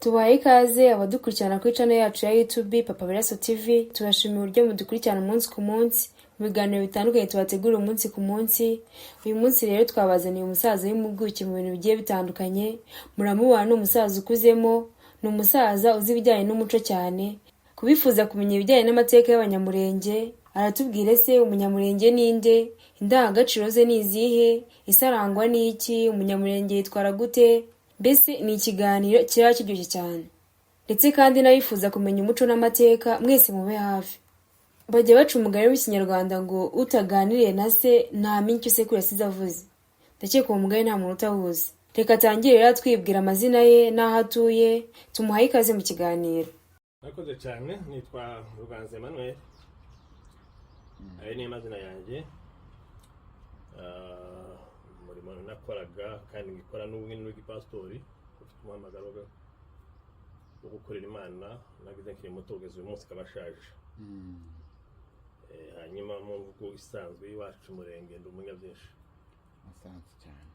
Tubaye ikaze abadukurikirana kuri channel yacu ya YouTube Papa Biraso TV. Tubashimiye uburyo mudukurikirana umunsi ku munsi mu biganiro bitandukanye tubategura umunsi ku munsi. Uyu munsi rero twabazaniye umusaza w'impuguke mu bintu bigiye bitandukanye. Muramubona ni umusaza ukuzemo, ni umusaza uzi ibijyanye n'umuco cyane. Kubifuza kumenya ibijyanye n'amateka y'Abanyamurenge, aratubwire se umunyamurenge ninde, indangagaciro ze ni izihe, isarangwa n'iki, umunyamurenge yitwara gute. Mbese ni ikiganiro kiraba kiryoshye cyane. Ndetse kandi nabifuza kumenya umuco n'amateka, mwese mube hafi. Bajya baca umugani w'ikinyarwanda ngo utaganiriye na se ntamenya icyo sekuru yasize avuze. Ndakeka uwo mugani nta muntu utawuzi. Reka atangire rero twibwira amazina ye n'aho atuye, tumuhaye ikaze mu kiganiro. Nakoze cyane, nitwa Ruganze Emmanuel. Ayo ni amazina yanjye. Umurimo nakoraga kandi ngikora n'ubwini n'igipastori, ufite umuhamagaro wo gukorera Imana, nagize nkiri muto kugeza uyu munsi kabashaje. Hanyuma mu mvugo isanzwe iwacu umurenge ndi umunyabyinshi. Asanzwe cyane.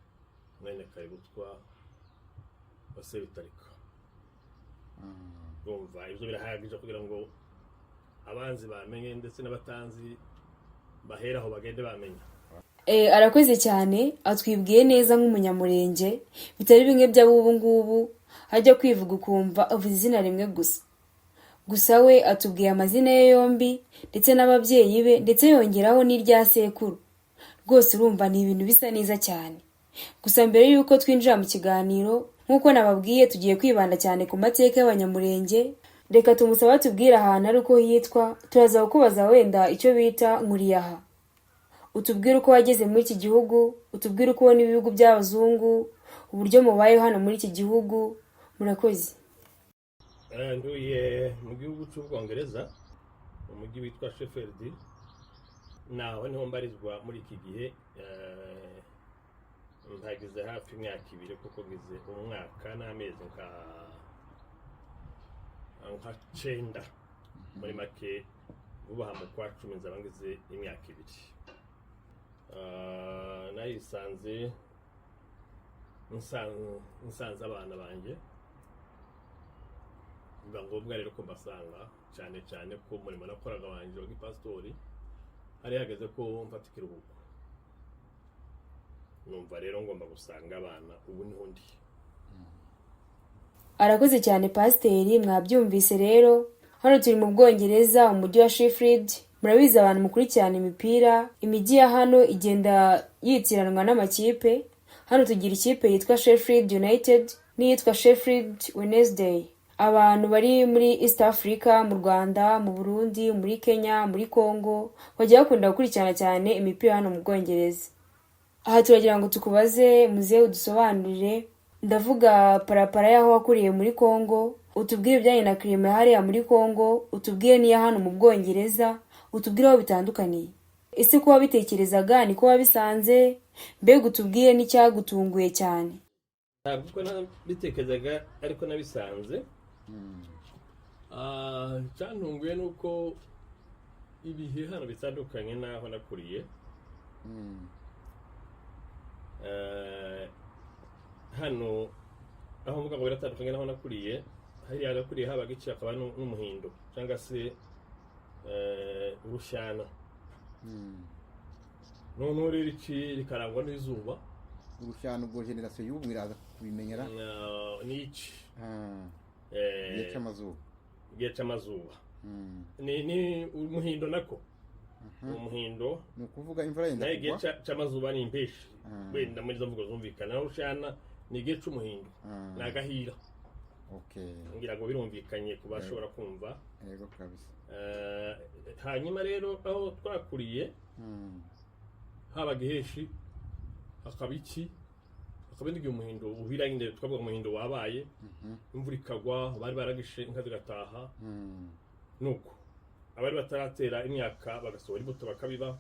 Mwene Kaributwa base bitarika. Urumva ibyo birahagije kugira ngo abanzi bamenye ndetse n'abatanzi baheraho bagende bamenya. Arakoze cyane, atwibwiye neza nk'umunyamurenge, bitari bimwe by'abubu ngubu hajya kwivuga ukumva avuze izina rimwe gusa. Gusa we atubwiye amazina ye yombi ndetse n'ababyeyi be, ndetse yongeraho n'irya sekuru. Rwose urumva ni ibintu bisa neza cyane. Gusa mbere yuko twinjira mu kiganiro, nk'uko nababwiye tugiye kwibanda cyane ku mateka y'Abanyamurenge. Reka tumusaba tubwire ahantu ari uko hitwa, turaza kukubaza wenda icyo bita Nkuriyaha. Utubwire uko wageze muri iki gihugu, utubwire uko ubona ibihugu by'abazungu, uburyo mubayeho hano muri iki gihugu. Murakoze. Nduye mu gihugu cy'Ubwongereza, mu mujyi witwa Sheffield. Naho niho mbarizwa muri iki gihe. Mpagize hafi imyaka 2 kuko ngize umwaka n'amezi nka 9 muri make. Ubaha mu kwa 10 nzaba ngize imyaka 2. Nayisanze nsanze abana banjye, biba ngombwa rero ko mbasanga cyane cyane ko umurimo nakoraga wanje w'igipastori hari hageze ko mfata ikiruhuko. Numva rero ngomba gusanga abana, ubu niho ndi. Arakoze cyane pasiteri, mwabyumvise rero. Hano turi mu Bwongereza, umujyi wa Sheffield. Murabizi abantu mukurikirana imipira, imijyi ya hano igenda yitiranwa n'amakipe. Hano tugira ikipe yitwa Sheffield United n'iyitwa Sheffield Wednesday. Abantu bari muri East Africa, mu Rwanda, mu Burundi, muri Kenya, muri Congo, bajya bakunda gukurikirana cyane imipira hano mu Bwongereza. Aha turagira ngo tukubaze muzehe udusobanurire, ndavuga parapara yaho wakuriye muri Congo, utubwire ibijyanye na klima hariya muri Congo, utubwire niya hano mu Bwongereza, utubwire aho bitandukaniye. Ese ko wabitekerezaga niko wabisanze? Mbega utubwire n'icyagutunguye cyane. Ntabwo ko nabitekerezaga ariko nabisanze. Cyantunguye nuko ibihe hano bitandukanye naho nakuriye. Hano aho mvuga ngo biratandukanye naho nakuriye, hari agakuriye habaga iki akaba n'umuhindo cyangwa se urushyana. None rero iki rikarangwa n'izuba. Urushyana ubwo generation y'ubu mwiraza kubimenyera. N'iki Igihe cy'amazuba. Igihe cy'amazuba. Ni umuhindo nako. Umuhindo ni ukuvuga imvura yenda kugwa. Igihe cy'amazuba ni impeshi. Wenda muri zo mvugo zumvikana. Naho urushyana ni igihe cy'umuhindo. Nagahira. Okay. Ngira ngo birumvikanye kubashobora kumva. Yego kabisa. Hanyuma rero aho twakuriye habaga iheshi, akabiki, akabindi umuhindo ubira inde twavuga umuhindo wabaye. Imvura ikagwa, bari baragishe inka zigataha. Nuko abari bataratera imyaka bagasohora imbuto bakabiba.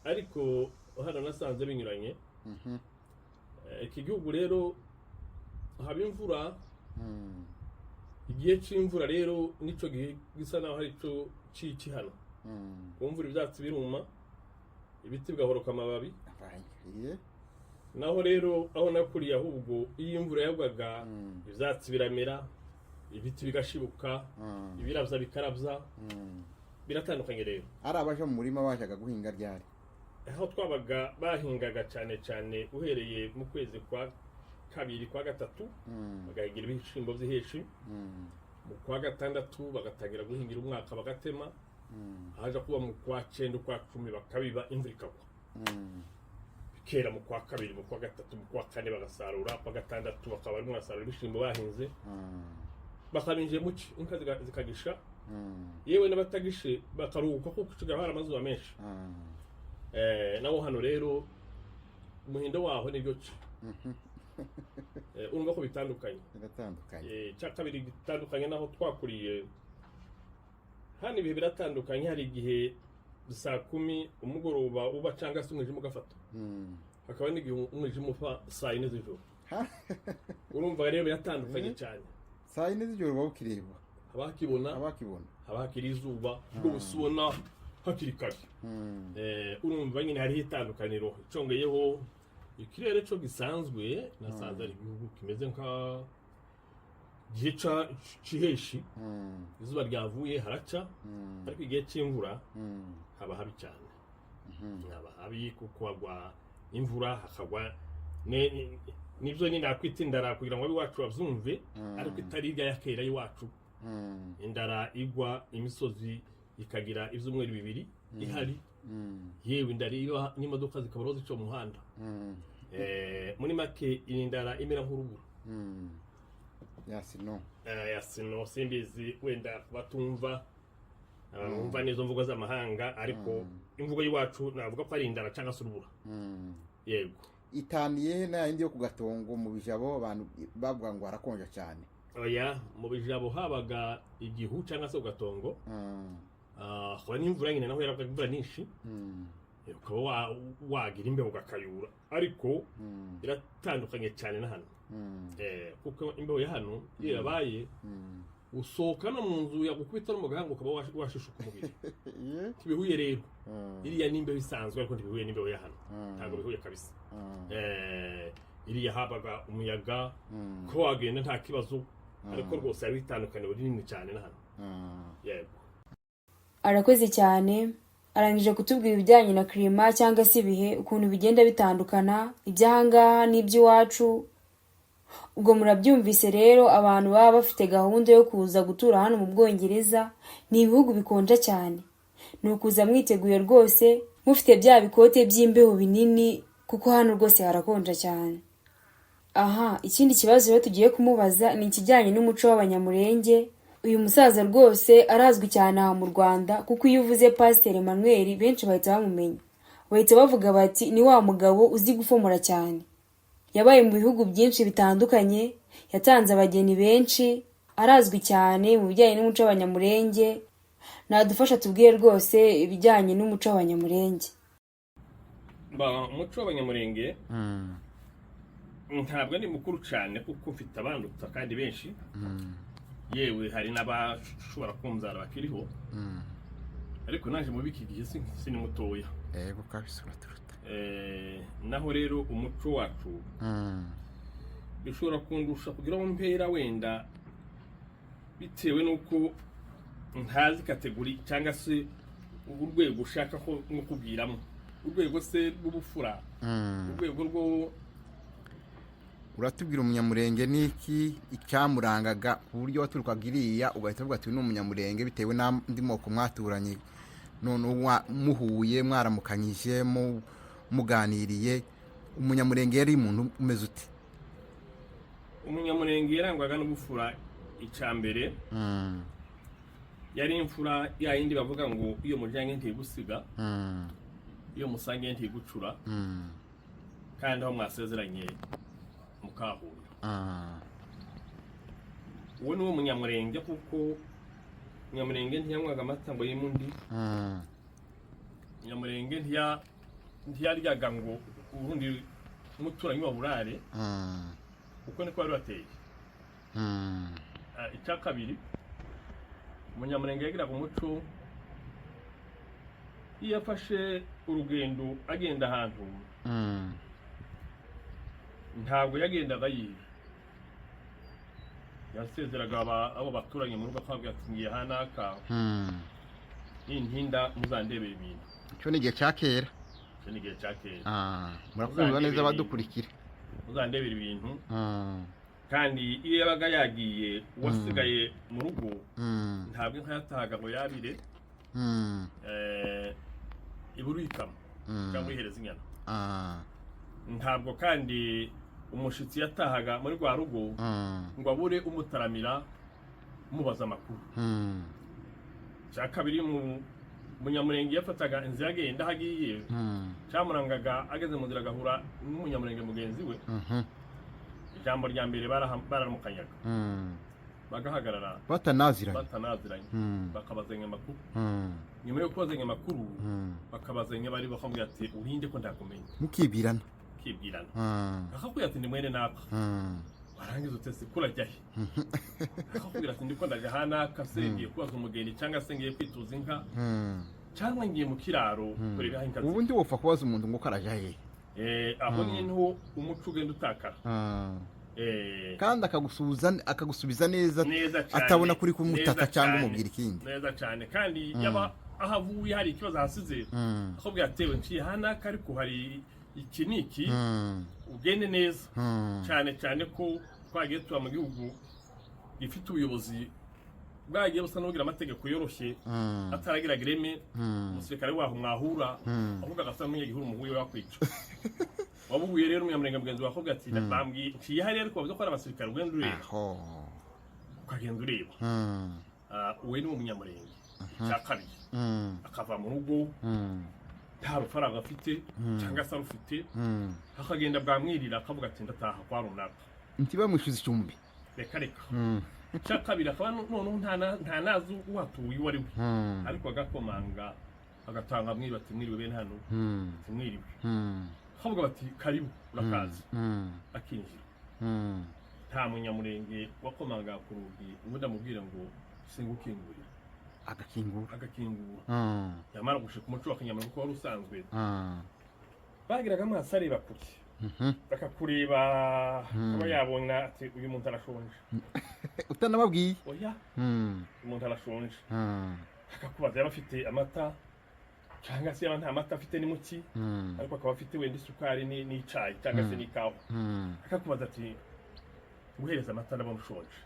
Ariko hano nasanze binyuranye. Iki gihugu rero haba imvura. Igihe cy'imvura rero nico gihe gisa naho hari cyo ciki hano. Kumvura ibyatsi biruma, ibiti bigahoroka amababi. naho rero aho nakuriye ahubwo iyo imvura yagwaga ibyatsi biramera ibiti bigashibuka ibiravya bikarabya biratandukanye rero ari abaje mu murima bashaka guhinga ryari aho twabaga bahingaga cyane cyane uhereye mu kwezi kwa kabiri kwa gatatu bagahingira ibishimbo by'iheshi mu kwa gatandatu bagatangira guhingira umwaka bagatema haje kuba mu kwa 9 kwa 10 bakabiba imvura ikagwa kera mu kwa kabiri mu kwa gatatu mu kwa kane bagasarura kwa gatandatu bakaba ari mwasarura ibishimbo bahinze bakabinje muki inka zikagisha yewe n'abatagishe bakaruhuka kuko kiga hari amazuba menshi nawo hano rero umuhindo waho nibyo ki urumva ko bitandukanye cyakabiri bitandukanye naho twakuriye hano ibihe biratandukanye hari igihe saa 10 umugoroba uba cyangwa se umwijima ugafata hakaba n'igihe umwijima ufa saa 4 z'ijoro urumva rero biratandukanye cyane saa 4 z'ijoro bawukireba abakiri izuba rwose ubona hakiri kare urumva nyine hariho itandukaniro icongeyeho ikirere cyo gisanzwe nasanze ari igihugu kimeze nka gihe ciheshi izuba ryavuye haraca ariko igihe cy'imvura haba habi cyane haba habi kuko hagwa imvura hakagwa nibyo nyine nakwita indara kugira ngo abiwacu bavyumve ariko itari irya yakera y'iwacu indara igwa imisozi ikagira ivyumweru bibiri ihari yewe indara iyo n'imodoka zikabaro zica mu muhanda muri make indara imera nk'urubura yasino simbizi wenda batumva umva nizo mvugo z'amahanga ariko imvugo y'iwacu navuga ko ari indara cyangwa se urubura yego itaniye na indi yo ku Gatongo mu bijabo abantu bavuga ngo harakonja cyane oya mu bijabo habaga igihu cyangwa se ku Gatongo kwa n'imvura nyine naho yaravuga imvura nyinshi ukaba wagira imbeho ugakayura ariko biratandukanye cyane na hano kuko imbeho ya hano iyo yabaye usohoka no mu nzu yagukubita no mu gahanga ukaba washishuka umubiri tibihuye rero iriya n'imbeho isanzwe ariko ntibihuye n'imbeho ya hano ntabwo bihuye kabisa iriya habaga umuyaga ko wagenda nta kibazo ariko rwose ari bitandukanye rinini cyane na hano yego arakoze cyane arangije kutubwira ibijyanye na klima cyangwa se ibihe ukuntu bigenda bitandukana iby'ahangaha n'iby'iwacu ubwo murabyumvise rero abantu baba bafite gahunda yo kuza gutura hano mu Bwongereza ni ibihugu bikonja cyane ni ukuza mwiteguye rwose mufite bya bikote by'imbeho binini kuko hano rwose harakonja cyane aha ikindi kibazo rero tugiye kumubaza ni ikijyanye n'umuco w'abanyamurenge uyu musaza rwose arazwi cyane aha mu Rwanda kuko iyo uvuze Pasteur Emmanuel benshi bahita bamumenya bahita bavuga bati ni wa mugabo uzi gufomora cyane yabaye mu bihugu byinshi bitandukanye yatanze abageni benshi arazwi cyane mu bijyanye n'umuco w'abanyamurenge nadufasha tubwire rwose ibijyanye n'umuco w'abanyamurenge umuco w'abanyamurenge ntabwo ni mukuru cyane kuko mfite abandutsa kandi benshi yewe hari n'abashobora kumzara bakiriho ariko naje mu biki gihe sini mutoya yego kabisura turuta naho rero umuco wacu bishobora kundusha kugira ngo mpera wenda bitewe nuko ntazi kategori cyangwa se urwego ushaka ko nkubwiramo urwego se rw'ubufura urwego rwo uratubwira umunyamurenge niki icyamurangaga ku buryo waturukaga iriya ugahita uvuga ati ni umunyamurenge bitewe n'andi moko mwaturanye none muhuye mwaramukanyije muganiriye umunyamurenge yari umuntu umeze uti umunyamurenge yarangwaga n'ubufura icambere yari imfura ya yindi bavuga ngo iyo mujyanye ntigusiga iyo musangiye ntigucura kandi aho mwasezeranye mukahura uwo ni wo munyamurenge kuko umunyamurenge ntiyanywaga amata ngo yimundi umunyamurenge ntiyaryaga ngo ubundi umuturanyi wa burare kuko niko bari bateye icya kabiri umunyamurenge yagiraga umuco iyo afashe urugendo agenda ahantu ntabwo yagendaga yiba, yasezeraga abo baturanye mu rugo akabwira ati ngiye hanaka nintinda muzandebera ibintu. cyo ni igihe cya kera. Icyo ni igihe cya kera. murakumva neza abadukurikira. muzandebera ibintu. kandi iyo yabaga yagiye uwasigaye mu rugo ntabwo inka yatahaga ngo yabire ibura uyikama cyangwa uyihereza inyana. ntabwo kandi umushitsi yatahaga muri rwa rugo ngo abure umutaramira umubaza amakuru. cya kabiri umunyamurenge yafataga inzira agenda aho agiye cyamurangaga ageze mu nzira agahura n'umunyamurenge mugenzi we. ijambo rya mbere baramukanyaga bagahagarara batanaziranye bakabazanya amakuru. nyuma yo kubazanya amakuru bakabazanya bari bakamubwira ati urinde ko ndakumenya. mukibwirana akakubwira ati ndi mwene naka. warangiza utese kurajya he? akakubwira ati ndiko ndaje hanaka se ngiye kubaza umugeni cyangwa se ngiye kwituza inka cyangwa ngiye mu kiraro kureba inka. ubundi wopfa kubaza umuntu ngo karaja he? aho niho umuco ugenda utakara. kandi akagusubiza neza atabona kuri kumutaka cyangwa umubwira ikindi. neza cyane kandi yaba ahavuye hari ikibazo hasize akubwira ati nciye hanaka ariko hari iki niki ugende neza. cyane cyane ko twagiye tuba mu gihugu gifite ubuyobozi bwagiye busa n'ugira amategeko yoroshye ataragira greme. umusirikare waho mwahura ahubwo agasa n'umunyagihuru umuhuye wakwica. wabuhuye rero umunyamurenge mugenzi wawe akubwira ati ndabambwiye nciye hari ariko bavuze ko ari abasirikare ugenda ureba ukagenda ureba. uwe ni umunyamurenge. cya kabiri akava mu rugo nta rufaranga afite cyangwa se arufite akagenda bwamwirira akavuga ati ndataha kwa runaka ntibamwishyuza icumbi. reka cya kabiri akaba noneho nta nazi uhatuye uwo ari we ariko agakomanga agatanga mwiriwe ati mwiriwe bene hano ati mwiriwe akavuga bati karibu urakazi akinjira. nta munyamurenge wakomanga ku rugi ubundi amubwira ngo singukingurira agakingura. yamara gushika umuco wa kinyamurenge ko wari usanzwe bagiraga amaso areba kure bakakureba aba yabona ati uyu muntu arashonje utanababwiye. oya umuntu arashonje akakubaza yaba afite amata cyangwa se yaba nta mata afite ni muki ariko akaba afite wenda isukari n'icayi cyangwa se n'ikawa. akakubaza ati guhereza amata ndabona ushonje.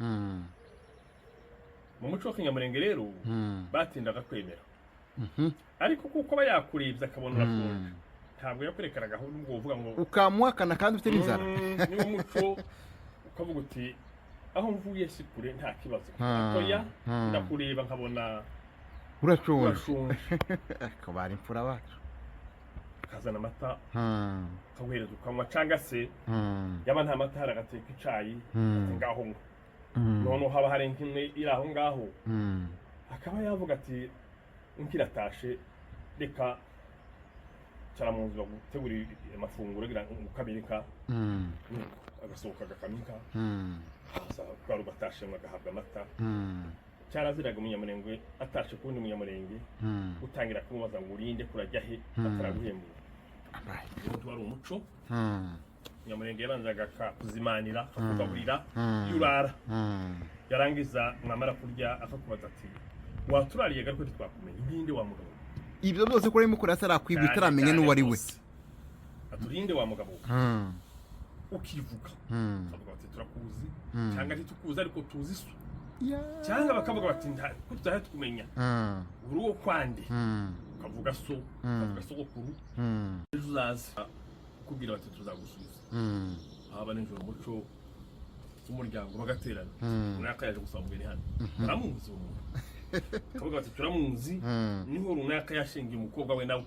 mu muco wa kinyamurenge rero batindaga kwemera ariko kuko aba yakurebye akabona urashonje ntabwo yakwerekanaga aho ngo uvuga ngo ukamuhakana kandi ufite n'inzara. niwo muco ukavuga uti aho mvuye si kure nta kibazo oya ndakureba nkabona urashonje. akabara imfura bacu akazana amata akaguhereza ukanywa cyangwa se yaba nta mata hari agateka icayi ngaho ngo noneho haba hari nk'imwe iri aho ngaho akaba yavuga ati nkiratashe reka cara mu nzu gutegura amafunguro ukabirika agasohoka agakamika kwa rubatashe agahabwa amata. cyaraziraga umunyamurenge atashe kundi umunyamurenge gutangira kumubaza ngo urinde kurajya he ataraguhembura. wari umuco umunyamurenge yabanzaga kuzimanira akakugaburira yurara yarangiza mwamara kurya akakubaza ati waturariye garuko twakumenya ndinde wa mugabo. ibyo byose kuri mukora atarakwibwa itaramenya n'uwo ari we. aturinde wa mugabo ukivuga akavuga ati turakuzi cyangwa ntitukuzi ariko tuzi so cyangwa bakavuga bati ko tutahe tukumenya uri uwo kwande ukavuga so ukavuga sogokuru ejo uzaza ukubwira bati tuzagusubiza. aba nijoro umuco w'umuryango bagaterana runaka yaje gusaba umugeni hano baramuzi uwo muntu akavuga bati turamuzi niho runaka yashingiye umukobwa we nawe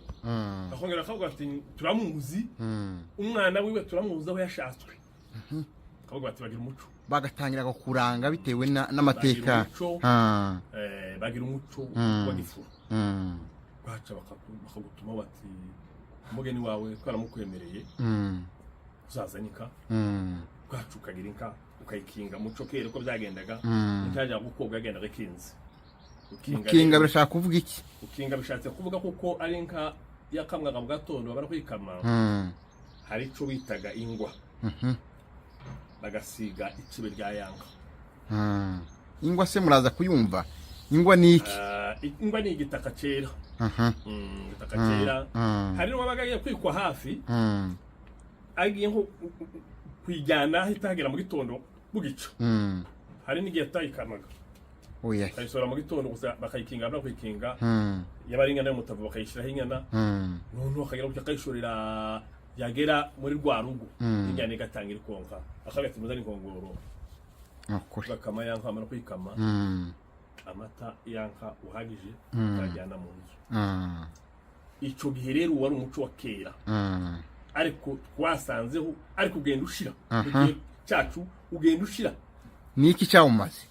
akongera akavuga bati turamuzi umwana wiwe turamuzi aho yashatswe akavuga bati bagira umuco bagatangira kuranga bitewe n'amateka. bagira umuco wa gifuru baca bakagutuma bati umugeni wawe twaramukwemereye uzazanika bwacu ukagira inka ukayikinga muco kera uko byagendaga ntajya gukobwa yagendaga kinze ukinga birashaka kuvuga iki? ukinga bishatse kuvuga kuko ari inka yakamwaga mu gatondo bari kwikama hari ico bitaga ingwa bagasiga icibe rya yanka. Ingwa se muraza kuyumva? Ingwa ni iki? Ingwa ni igitaka cera. Igitaka cera. Hari n'uwabaga agiye kwikwa hafi. Agiye nko kwijyana ahitagera mu gitondo bugica. Hari n'igihe atayikamaga. Oya. Kayisora mu gitondo gusa bakayikinga no kwikinga. Yabaringa nayo mutavu bakayishiraho inyana. None akagera ku kayishorera yagera muri rwa rugo. Inyana igatangira konka. Akabati muzani nkongoro. Bakama yanka amara kwikama. Amata yanka uhagije akajyana mu nzu. Ico gihe rero wari umuco wa kera. Ariko twasanzeho ariko ugenda ushira. Cyacu ugenda ushira. Niki cyawumaze?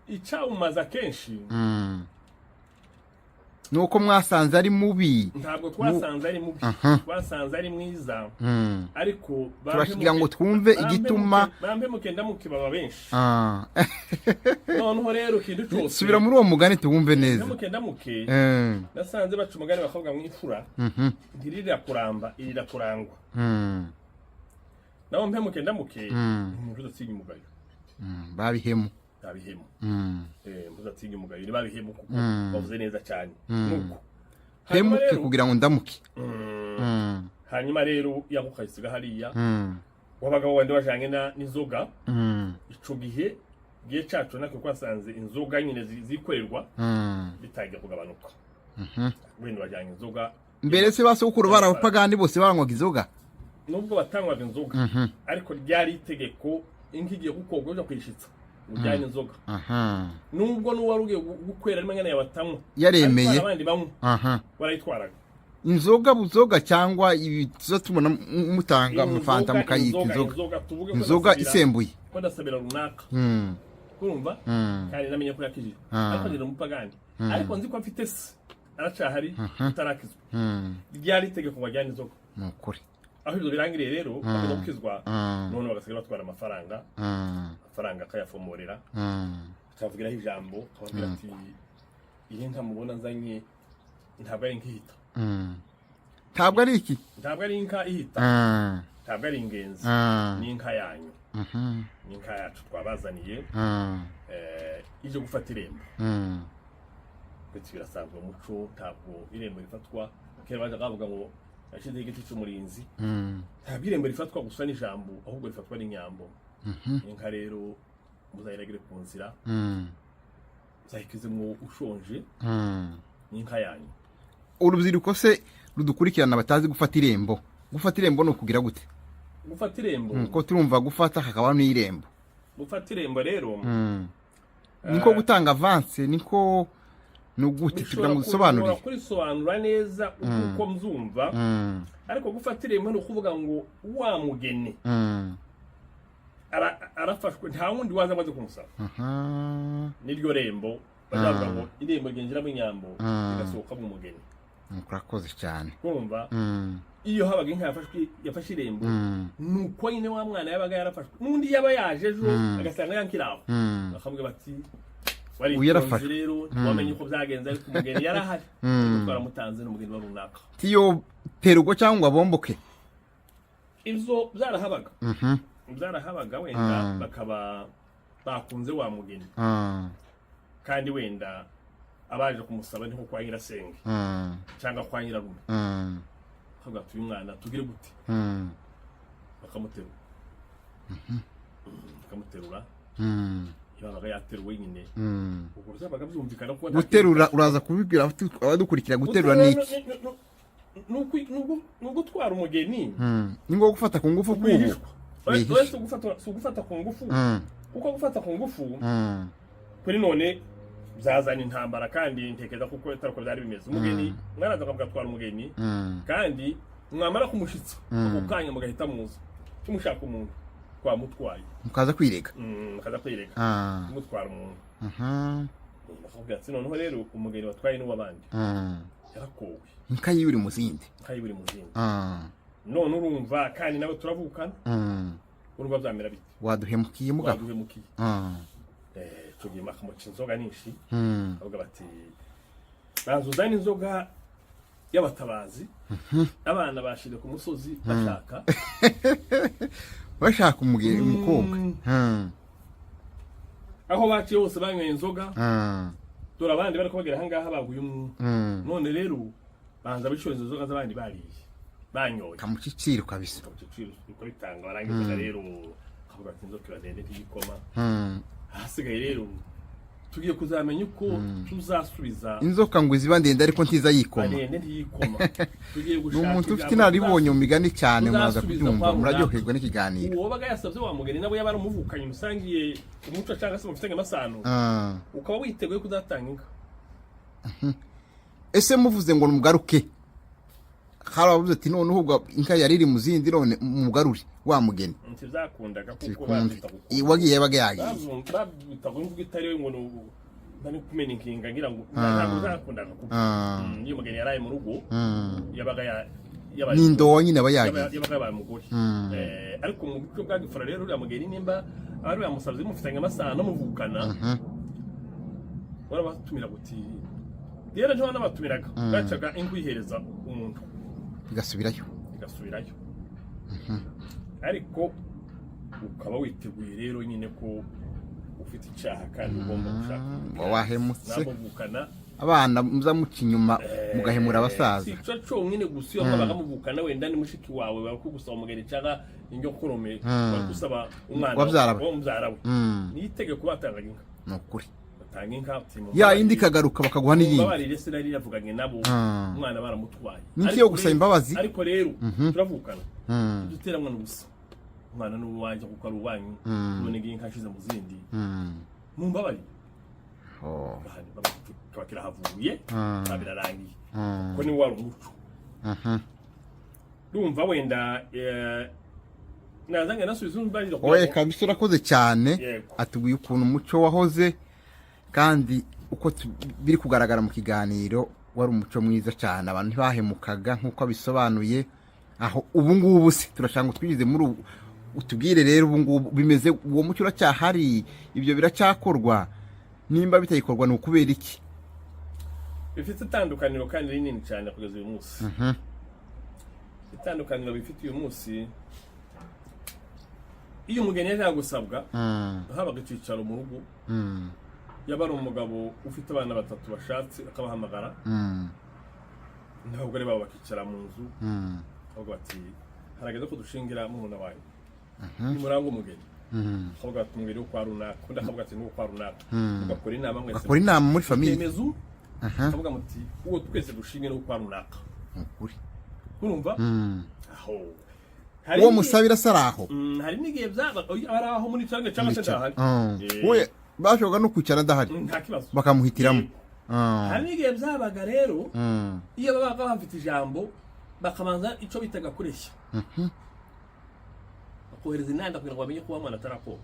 Icyawumaza kenshi nuko mwasanze ari mubi. Ntabwo twasanze ari mubi, twasanze ari mwiza. Ariko turashigira ngo twumve igituma bambe mukenda mukibaba benshi. None rero kintu cyose subira muri uwo mugani tuwumve neza. Mukenda muke nasanze bacu umugani bakavuga mu ifura ntirira kuramba irira kurangwa. Naho mpe mukenda muke umuntu udatsinye umugayo. Babihemu muzatsinye umugayo ni babihemu kuko bavuze neza cyane. Nuko hemuke kugira ngo ndamuke. Hanyuma rero yakukayisiga hariya wabagabo wandi bajanye n'inzoga. Ico gihe gihe cyacu nako kwasanze inzoga nyine zikorerwa bitangiye kugabanuka. Wenda bajanye inzoga mbere se basukuru barabapagandi bose baranywaga inzoga. Nubwo batanywaga inzoga ariko ryari itegeko inkigiye gukorwa byo kwishitsa ujyanye inzoga. Nubwo n'uwarugiye gukwera ari mangana yabatanywa yaremeye abandi bamwe barayitwaraga inzoga buzoga cyangwa ibizo tubona mutanga mufanta mukayika inzoga isembuye ko ndasabira runaka. Kurumva kandi namenye ko yakije ariko ndira umupagani ariko nzi ko afite se aracahari utarakizwa. Ryari itegeko wajyanye inzoga nukuri. Aho ibyo birangiriye rero bakizwa none bagasiga batwara amafaranga akayafomorera akavugiraho ijambo akavuga ati iyi nka mubona nzanye ntabwo ari nkihita. Ntabwo ari iki? Ntabwo ari inka ihita. Ntabwo ari ingenzi. Ni inka yanyu. Ni inka yacu twabazaniye ije gufata irembo. Ndetse birasanzwe umuco ntabwo irembo rifatwa kera baje kavuga ngo ashize igiti cy'umurinzi. Ntabwo irembo rifatwa gusa n'ijambo ahubwo rifatwa n'inyambo. Inka rero muzayiragire ku nzira. Zayikizemo ushonje. Ni inka yanyu. Urubyiruko se rudukurikirana batazi gufata irembo. Gufata irembo no kugira gute? Gufata irembo ko turumva gufata hakaba n'irembo. Gufata irembo rero niko gutanga avance niko nugute tugira ngo dusobanure. Kuri sobanura neza uko mzumva. Ariko gufata irembo no kuvuga ngo wa mugeni arafashwe nta wundi waza amaze kumusaba. Niryo rembo bazavuga ngo irembo genjira mu nyambo igasohoka mu mugeni. Murakoze cyane. Kumva iyo habaga inka yafashe irembo nuko nyine wa mwana yabaga yarafashwe n'undi yaba yaje ejo agasanga yankiraho bakavuga bati wari yarafashwe rero wamenye uko byagenze ariko umugeni yarahari twaramutanze n'umugeni wa runaka. Tiyo terugo cyangwa bomboke ibyo byarahabaga wenda bakaba bakunze wa mugeni kandi wenda abaje kumusaba niko kwa nyirasenge cyangwa kwa nyirarume kavuga tuyu mwana tugire gute bakamuterura yabaga yateruwe nyine ubwo byabaga byumvikana ko guterura uraza kubibwira abadukurikira guterura niki nuko twara umugeni ningo gufata ku ngufu kubu wese gufata ku ngufu uko gufata ku ngufu kuri none byazana intambara kandi ntekeza kuko itarako byari bimeze. Umugeni mwaraza kugatwara umugeni kandi mwamara kumushitsa ukanya mugahita muza tumushaka umuntu kwa mutwaye mukaza kwirega mutwara umuntu bakubwira ati noneho rero umugeni watwaye n'uwabandi yarakowe inka yibiri muzindi none urumva kandi nawe turavukana urumva byamera biti waduhemukiye mugabo tugiye makamuca inzoga nyinshi bavuga bati bazuzana inzoga y'abatabazi abana bashire ku musozi bashaka bashaka umukobwa aho baciye hose banyweye inzoga dore abandi bari kubagera ahangaha baguye none rero banza bicura izo nzoga z'abandi bariye banyoye kamuciciro kabisa uko bitanga barangiza rero kavuga ati inzoka iradende n'igikoma hasigaye rero tugiye kuzamenya uko tuzasubiza inzoka ngo ziba ndende ariko ntiza yikoma ndende ntiyikoma tugiye gushaka umuntu ufite inaribonye mu migani cyane mwaza kubyumva muraryoherwa n'ikiganiro uwo baga yasabye wa mugeni nabo yabara umuvukanye musangiye umuco cyangwa se mufitanye amasano ukaba witeguye kuzatanga inka ese muvuze ngo mugaruke haravuze ati none ubwo inka yari iri mu zindi none mugarure wa mugeni ntizakundaga kuko wagiye baga yagiye babitago imvugo itari ngo bari kumena inkinga ngira ngo ntabwo zakundaga kuko iyo mugeni yaraye mu rugo yabaga n'indobo nyine bayagiye yabaga bamugore ariko mu buryo bwa gifara rero uriya mugeni nimba ari yamusabye mufitanye amasano muvukana barabatumira guti rero njo n'abatumiraga bacaga inkwihereza umuntu igasubirayo ariko ukaba witeguye rero nyine ko ufite icyaha kandi ugomba gushaka wahemutse nabuvukana abana muzamuca inyuma mugahemura abasaza cyo cyo nyine gusiyo babaga muvukana wenda ni mushiki wawe bakugusaba umugeni cyangwa inyo kurome bakugusaba umwana wabyarawe ni itegeko batanganya inka nukuri batanga inka ya indi kagaruka bakaguha n'iyindi babarire se nari yavuganye nabo umwana baramutwaye nikiyo gusaba imbabazi ariko rero turavukana dutera mwana gusa umwana n'uwanje kuko ari uwanyu none ngiye inka shize mu zindi mumbabari bakira havuye babirarangiye ko ni wari umuco ndumva wenda nazange nasubiza umbarira oye kabisa urakoze cyane atubwiye ukuntu umuco wahoze kandi uko biri kugaragara mu kiganiro wari umuco mwiza cyane abantu ntibahemukaga nk'uko abisobanuye aho ubu ngubu se turashaka twigize muri utubwire rero ubu ngubu bimeze uwo muco uracyahari ibyo biracyakorwa nimba bitayikorwa ni ukubera iki bifite itandukaniro kandi rinini cyane kugeza uyu munsi itandukaniro bifite uyu munsi iyo umugeni yaje gusabwa habaga icyicaro mu rugo yaba ari umugabo ufite abana batatu bashatse akabahamagara n'abagore babo bakicara mu nzu bavuga bati harageze ko dushingira murumuna wawe nimuranga umugeni akavuga ati umubiri wo kwa runaka undi akavuga ati n'uwo kwa runaka ugakora inama mwese bakora inama muri famiye akavuga muti uwo twese dushinge n'uwo kwa runaka urumva aho uwo musabira saraho hari n'igihe byaba ari aho muri cyangwa se ndahari we bashoboka no kwicara ndahari bakamuhitiramo hari n'igihe byabaga rero iyo babaga bafite ijambo bakabanza icyo bitaga kureshya bakohereza inanda kugira ngo bamenye ko wa mwana atarakoga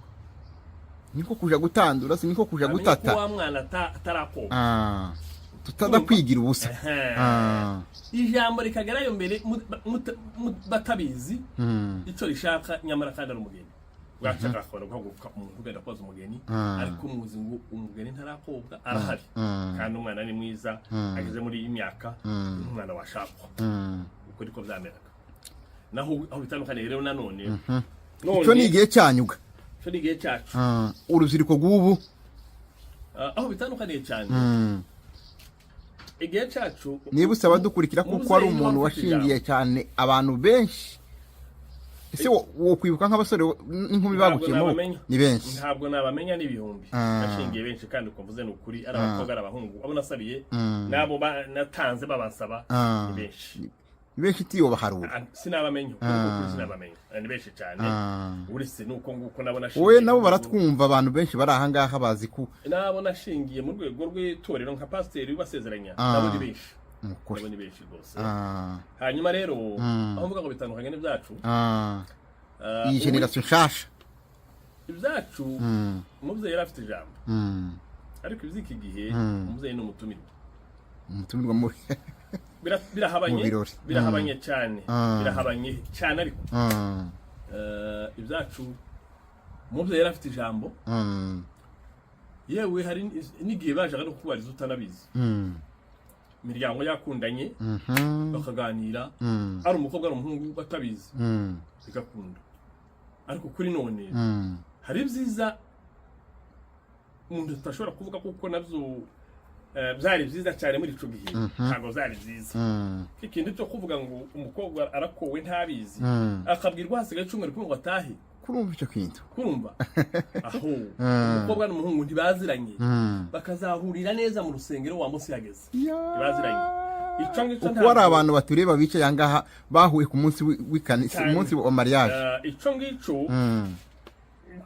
niko kuja gutandura si niko kuja gutata ko wa mwana atarakoga tutada kwigira ubusa ijambo rikagerayo mbere batabizi icyo rishaka nyamara kandi ari umugeni bwacaka akora guhaguruka umuntu ugenda koza umugeni ariko muzi ngo umugeni ntarakobwa arahari kandi umwana ni mwiza ageze muri iyi myaka umwana washakwa uko niko byameraga naho aho bitandukaniye rero nanone icyo ni igihe cyanyuga icyo ni igihe cyacu urubyiruko rw'ubu aho bitandukaniye cyane igihe cyacu niba usaba dukurikira kuko ari umuntu washingiye cyane abantu benshi ese wo kwibuka nk'abasore n'inkumi bagukiyemo ni benshi ntabwo nabamenya n'ibihumbi bashingiye benshi kandi ukumvuze n'ukuri ari abakobwa ari abahungu abo nasabiye nabo natanze babasaba ni benshi ni benshi tiyo baharura sinabamenya kuko sinabamenya ni benshi cyane uretse nuko nguko nabo nashingiye wowe nabo baratwumva abantu benshi bari aha ngaha bazi ko nabo nashingiye mu rwego rw'itorero nka pasiteri basezeranya nabo ni benshi nabo ni benshi rwose hanyuma rero aho mvuga ngo bitandukanye n'ibyacu iyi generasiyo nshasha ibyacu umubyeyi yari afite ijambo ariko iby'iki gihe umubyeyi ni umutumirwa muri birahabanye cyane ariko ibyacu umubyeyi yari afite ijambo yewe hari n'igihe bajaga no kubariza utanabizi imiryango yakundanye bakaganira ari umukobwa ari umuhungu batabizi bigakunda ariko kuri none hari ibyiza umuntu tutashobora kuvuga kuko nabyo byari byiza cyane muri ico gihe ntabwo byari byiza ikintu cyo kuvuga ngo umukobwa arakowe ntabizi akabwirwa hasigaye icumwe riko ngo atahe kurumva icyo kintu kurumva aho umukobwa n'umuhungu ntibaziranye bakazahurira neza mu rusengero wa munsi yageze ntibaziranye ico ngicyo uko ari abantu batureba bicaye angaha bahuye ku munsi w'ikanisa umunsi wa mariage ico ngicyo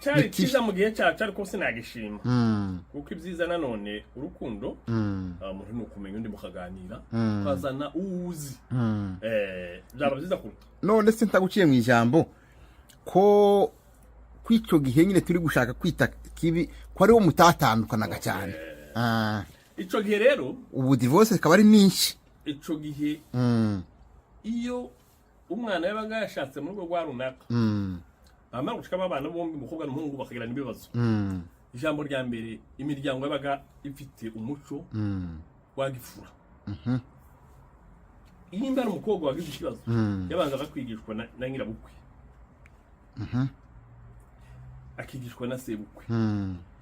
cyari kiza mu gihe cyacu ariko sinagishima kuko ibyiza nanone urukundo umuntu ni ukumenya undi mukaganira ukazana uwuzi byaba byiza kuruta none se ntaguciye mu ijambo ko kw'ico gihe nyine turi gushaka kwita kibi ko ariwo mutatandukanaga cyane ico gihe rero ubu divorce ikaba ari nyinshi ico gihe iyo umwana yabaga yashatse mu rugo rwa runaka amara gushika abana bombi umukobwa n'umuhungu bakagirana ibibazo ijambo rya mbere imiryango yabaga ifite umuco wagifura iyi mbara umukobwa wagize ikibazo yabanzaga kwigishwa na nyirabukwe akigishwa na sebukwe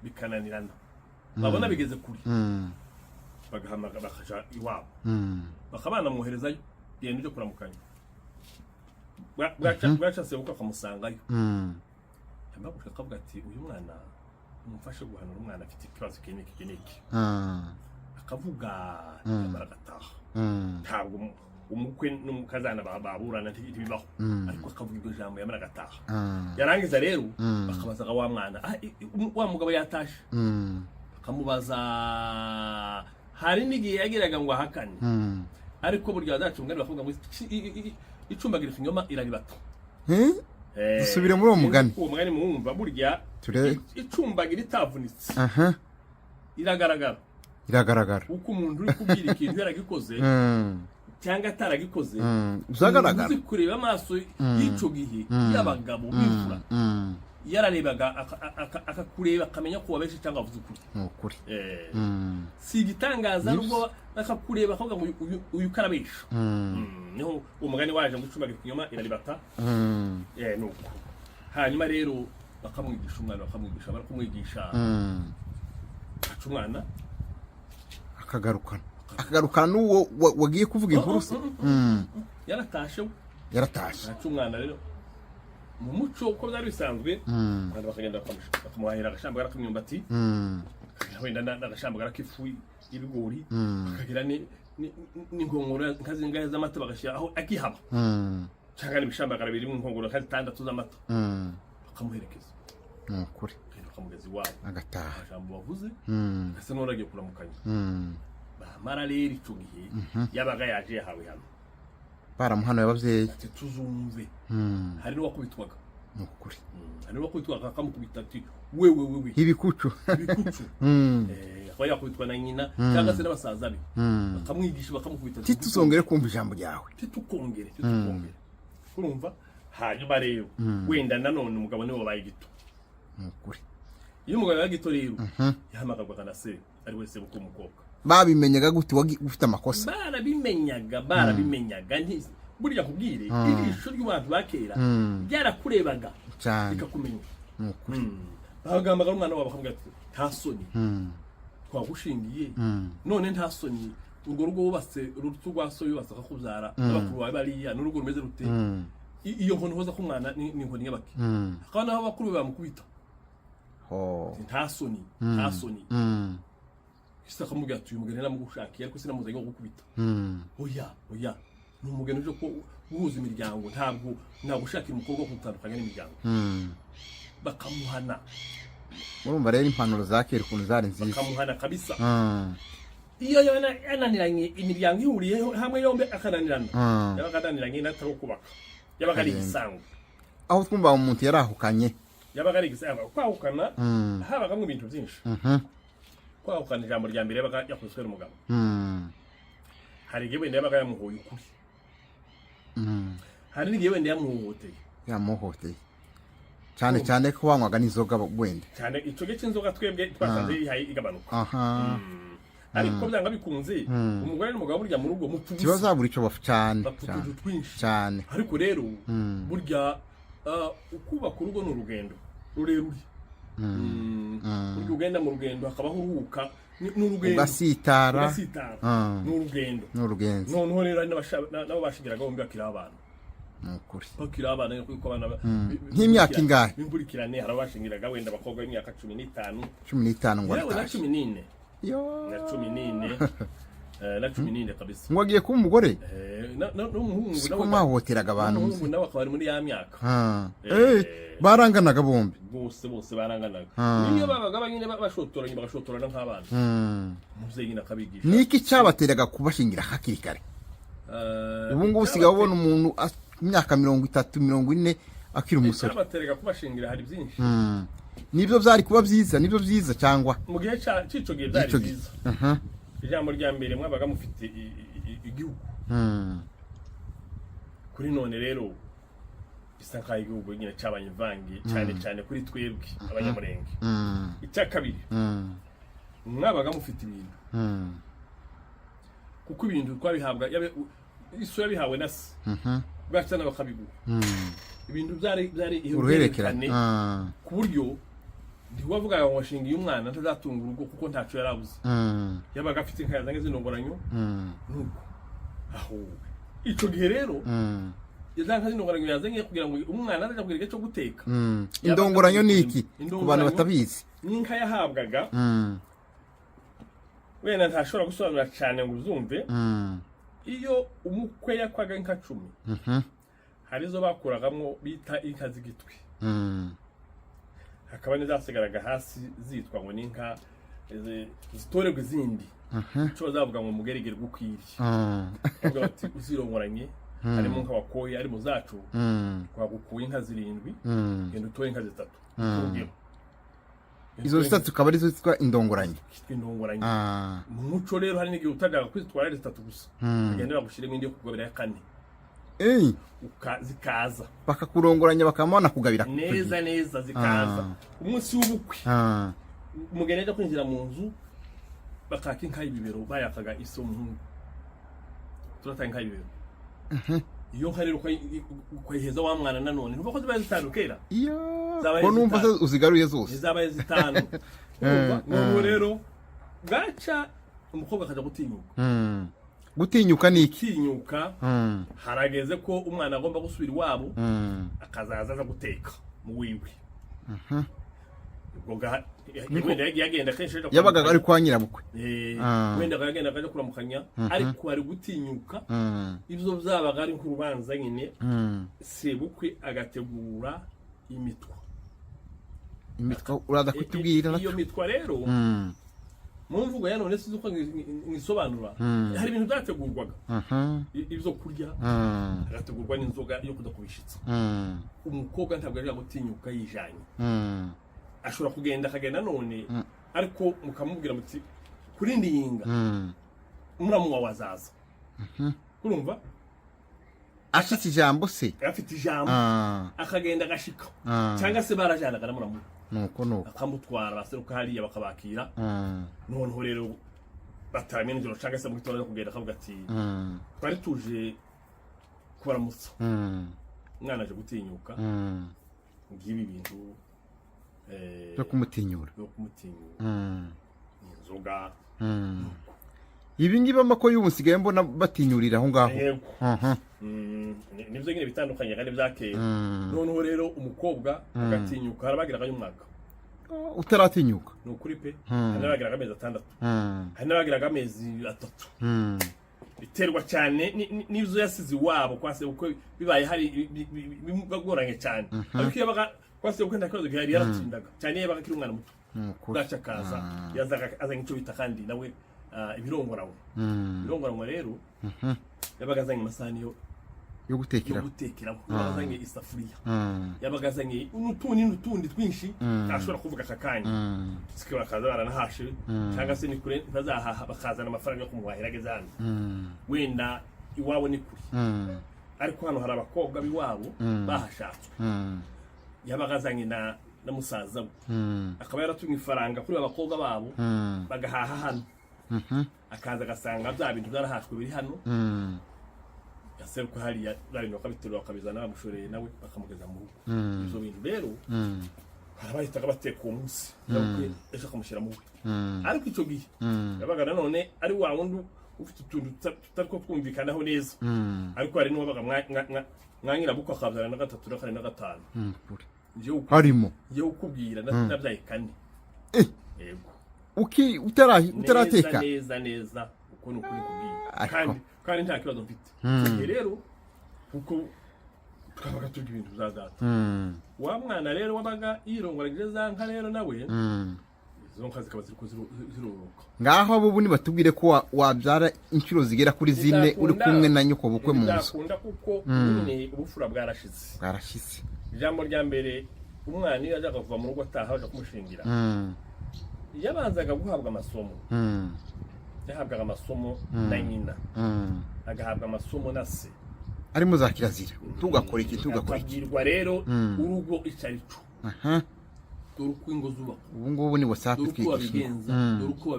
bikananirana babona bigeze kuri bagahamaga bakaja iwabo bakabana muherezayo genda uje kuramukanya bwaca sebukwe akamusangayo yamba gushaka akavuga ati uyu mwana umufashe guhanura umwana afite ikibazo kiniki akavuga yamara gataha ntabwo umukwe n'umukazana baburana ntibibaho ariko akavuga iryo jambo yamara gataha yarangiza rero bakabazaga wa mwana wa mugabo yatashe bakamubaza hari n'igihe yagiraga ngo ahakane ariko burya bazacungana bakavuga ngo icumbagira ikinyoma iraribata dusubire muri uwo mugani uwo mugani muwumva burya icumbagira itavunitse iragaragara uko umuntu uri kubwira ikintu yaragikoze cyangwa ataragikoze uzagaragara uzi kureba amaso y'ico gihe y'abagabo b'imfura yararebaga akakureba akamenya ko wabeshe cyangwa avuze ukuri si igitangaza nubwo akakureba akavuga ngo uyu karabesha niho umugani waje ngo icumbagira ikinyoma iraribata nuko hanyuma rero bakamwigisha umwana bakamwigisha aca umwana akagarukana n'uwo wagiye kuvuga inkuru se yaratashe aca umwana rero mu muco uko byari bisanzwe abantu bakagenda bakamuhahira agashambagara k'imyumbati wenda n'agashambagara k'ifu y'ibigori bakagira n'inkongoro nkazingahe z'amata bagashyira aho akihaba cyangwa n'ibishambagara birimo inkongoro nka 6 z'amata bakamuherekeza nukuri bakamugeza iwabo agataha ijambo bavuze asa n'uragiye kuramukanya bamara rero ico gihe yabaga yaje yahawe hano baramuhano y'abavyeyi ati tuzumve hari n'uwakubitwaga nukuri hari n'uwakubitwaga akamukubita ati wewe ibikucu akaba yakubitwa na nyina cyangwa se n'abasaza be bakamwigisha bakamukubita ati tuzongere kumva ijambo ryawe tukongere urumva hanyuma rero wenda nanone umugabo niwe wabaye gito nukuri iyo umugabo yabaye gito rero yahamagazwaga na se ari wese buko umukobwa babimenyaga gute ufite amakosa barabimenyaga nti burya kubwire ijisho ry'abantu bakera byarakurebaga bikakumenya bagambaga umwana wabo bakavuga ati nta soni twagushingiye none nta soni urwo rugo wubatse urutu rwa so yubatse akakubyara n'abakuru bawe bariya n'urugo rumeze rute iyo nkono hoza k'umwana ni inkoni y'abaki akaba naho abakuru bamukubita nta soni isa akamubwira ati uyu mugeni namugushakiye ariko sinamuzanye wo gukubita oya ni umugeni uje ko guhuza imiryango ntabwo nagushakira umukobwa wo gutandukanya n'imiryango bakamuhana urumva rero impanuro za kera ukuntu zari nziza bakamuhana kabisa iyo yananiranye imiryango ihuriye hamwe yombi akananirana yabaga ananiranye n'atari kubaka yabaga ari igisango aho twumva umuntu yarahukanye yabaga ari igisango kwahukana habagamo ibintu byinshi kwahukana ijambo rya mbere yabaga yakubiswe n'umugabo hari igihe wenda yabaga yamuhoye ukuri hari n'igihe wenda yamuhohoteye cyane ko wanywaga n'inzoga wenda cyane ico gihe cy'inzoga twebwe twasanze igabanuka ariko byanga bikunze umugore n'umugabo burya mu rugo mupfuza kibazo buri cyo cyane ariko rero burya ukubaka urugo ni urugendo rurerure. Uryo ugenda mu rugendo hakabaho uruhuka n'urugendo ugasitara n'urugendo noneho rero nabo bashigiraga bombi bakira abantu nukuri bakira abana kuko abana nk'imyaka ingahe imburikirane harabashingiraga wenda abakobwa b'imyaka 15 ngo ataje 14 yo na 14 na 14 kabisa ngo agiye kuba umugore n'umuhungu nawe mahoteraga abantu n'umuhungu nawe akaba ari muri ya myaka baranganaga bombi bose baranganaga niyo babaga banyine bashotoranye bagashotorana nk'abana muzeyi nakabigisha niki cyabateraga kubashingira hakiri kare ubu ngubu usigaye ubona umuntu imyaka 30 40 akiri umusore cyabateraga kubashingira hari byinshi nibyo byari kuba byiza nibyo byiza cyangwa mu gihe cyico gihe byari byiza ijambo rya mbere mwabaga mufite igihugu kuri none rero bisa nkaho igihugu nyine cyabanye vangi cyane kuri twebwe abanyamurenge icya kabiri mwabaga mufite ibintu kuko ibintu twabihabwa iso yabihawe na se bwacana bakabigura ibintu byari uruhererekane ku buryo ntiwavugaga ngo washingiye umwana ntazatunga urugo kuko ntaco yarabuze yabaga afite inka yazange zinongoranyo nuko aho ico gihe rero yazange zinongoranyo yazange kugira ngo umwana azaje kugira cyo guteka indongoranyo niki ku bantu batabizi n'inka yahabwaga wenda ntashobora gusobanura cyane ngo uzumve iyo umukwe yakwaga inka 10 harizo bakuragamo bita inka z'igitwi hakaba n'izasigaraga hasi zitwa ngo n'inka zitorerwa izindi cyo zavuga ngo mugerigere gukwiriye ubwo bati uzirongoranye harimo nka wakoye ari mu zacu kwagukuye inka 7 genda utoye inka 3 izo zitatu ukaba arizo zitwa indongoranye mu muco rero hari n'igihe utajaga kwitwara ari 3 gusa ugendera gushiremo indi yo kugabira ya 4 zikaza bakakurongoranya bakamana kugabira neza zikaza umunsi w'ubukwe umugenera kwinjira mu nzu bakaka inka y'ibibero bayakaga iso muhungu turata inka y'ibibero iyo nka rero kwiheza wa mwana nanone nuko zibaye zitandukera ko numva uzigaruye zose zabaye zitanu nuko rero gaca umukobwa akaja gutinyuka niki gutinyuka harageze ko umwana agomba gusubira iwabo akazaza guteka mu wiwe yagenda kenshi yabaga ari kwa nyirabukwe wenda yagenda akaja kuramukanya ariko ari gutinyuka ivyo byabaga ari nk'urubanza nyine sebukwe agategura imitwa uraza kutubwira iyo mitwa rero mu mvugo ya none sizo ko ngisobanura hari ibintu byategurwaga ibyo kurya agategurwa n'inzoga yo kudakubishitsa umukobwa ntabwo ari gutinyuka yijanye ashobora kugenda akagenda none ariko mukamubwira muti kurindi yinga muramu wa wazaza urumva afite ijambo se afite ijambo akagenda agashika cyangwa se barajanaga na muramu nuko akamutwara baseruka hariya bakabakira noneho rero bataramye n'ijoro cyangwa se mu gitondo kugenda akavuga ati twari tuje kubaramutsa umwana aje gutinyuka ngibi bintu yo kumutinyura inzoga ibi ngibi amako y'umusigaye mbona batinyurira aho ngaho nibyo nyine bitandukanye kandi byakera noneho rero umukobwa agatinyuka harabagiraga y'umwaka utaratinyuka ni ukuri pe hari n'abagiraga amezi 6 hari n'abagiraga amezi 3 biterwa cyane n'ibyo yasize iwabo kwase uko bibaye hari bigoranye cyane ariko yabaga kwase uko ndakazo gihari yaratsindaga cyane yabaga kiri umwana muto gacha kaza yazaga azanye icyo bita kandi nawe ibirongorawe rero yabaga azanye amasani yo gutekeraho yazanye isafuriya yabaga azanye n'utundi twinshi ashobora kuvuga akakanya sikaba kaza baranahashe cyangwa se ni kure bazahaha bakazana amafaranga yo kumuhahira gezana wenda iwabo ni kuri ariko hano hari abakobwa biwabo bahashatswe yabaga azanye na musaza we akaba yaratumye ifaranga kuri abakobwa babo bagahaha hano akaza agasanga bya bintu byarahashwe biri hano yaseruka hariya bari no kabiterwa bakabizana bamushoreye nawe bakamugeza mu rugo izo bintu rero barabahitaga bateka uwo munsi nabwo ejo akamushyira mu we ariko icyo gihe yabaga nanone ari wa wundi ufite utuntu tutari ko twumvikanaho neza ariko hari n'uwabaga mwanyira buko akabyara na 3 na 4 na 5 harimo yo ukubwira nabyaye kane yego utarateka neza uko nuko kubwira kandi nta kibazo mfite rero kuko twabaga tugira ibintu bya data wa mwana rero wabaga yirongoragije za nka rero nawe izo nka zikaba ziroroka ngaho abo buni batubwire ko wabyara inshuro zigera kuri 4 uri kumwe na nyoko bukwe mu nzu ndakunda kuko nyine ubufura bwarashize ijambo rya mbere umwana iyo ajaga kuva mu rugo ataha aje kumushingira yabanzaga guhabwa amasomo yahabwaga amasomo na nyina agahabwa amasomo na se arimo za kirazira tugakora iki tugakora rero urugo icarico doruko ingo zubako ubu ngubu ni WhatsApp twigisha doruko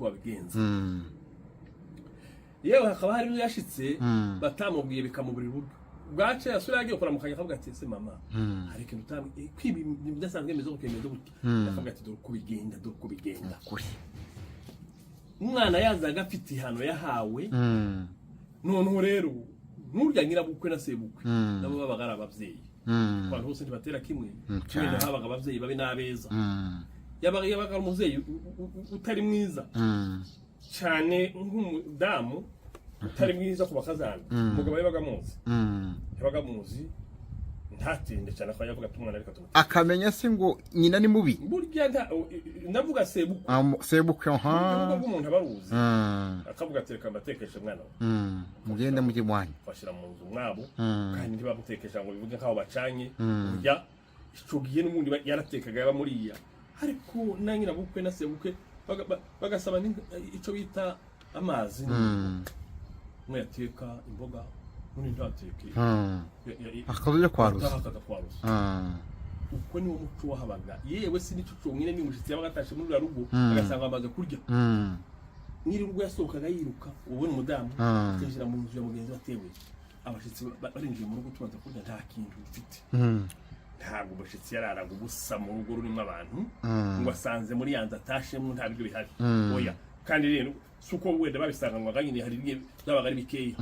babigenza yewe hakaba hari yashitse batamubwiye bikamubura urugo bwace yasura yagiye gukora mukanya akavuga ati se mama hari ikintu utamwe kwibi bidasanzwe mezo kemeza gutya akavuga ati doruko bigenda kuri umwana yazaga afite ihano yahawe none rero nurya nyirabukwe na sebukwe nabo babaga ari abavyeyi abantu bose ntibatera kimwe kubera habaga abavyeyi babe nabeza yabaga umuvyeyi utari mwiza cyane nk'umudamu utari mwiza ku bakazana umugabo yabaga muzi ntatinde cyane ko yavuga tumwana ariko akamenya se ngo nyina ni mubi burya ndavuga sebukwe umuntu abaruzi akavuga ati reka mbatekeshe mwana mugende mujye mwanyu bashira mu nzu mwabo kandi ntibamutekesha ngo bivuge nkaho bacanye burya icugiye n'ubundi yaratekaga yaba muriya ariko nanyira bukwe na sebukwe bagasaba ico bita amazi mwe yateka imboga nuni ntateke akavuye kwaruza uko niwo muco wahabaga yewe si nico cyonyine ni umushitsi yabagashe muri rugo agasanga amaze kurya nyiri rugo yasohokaga yiruka ubona umudamu akishira mu nzu ya mugenzi watewe abashitsi barinjiye mu rugo tubanza kurya nta kintu ufite ntabwo umushitsi yararaga ubusa mu rugo rurimo abantu ngo asanze muri yanza atashemo nta biryo bihari oya kandi rero suko wenda babisanganywaga nyine hari bimwe byabaga ari bikeya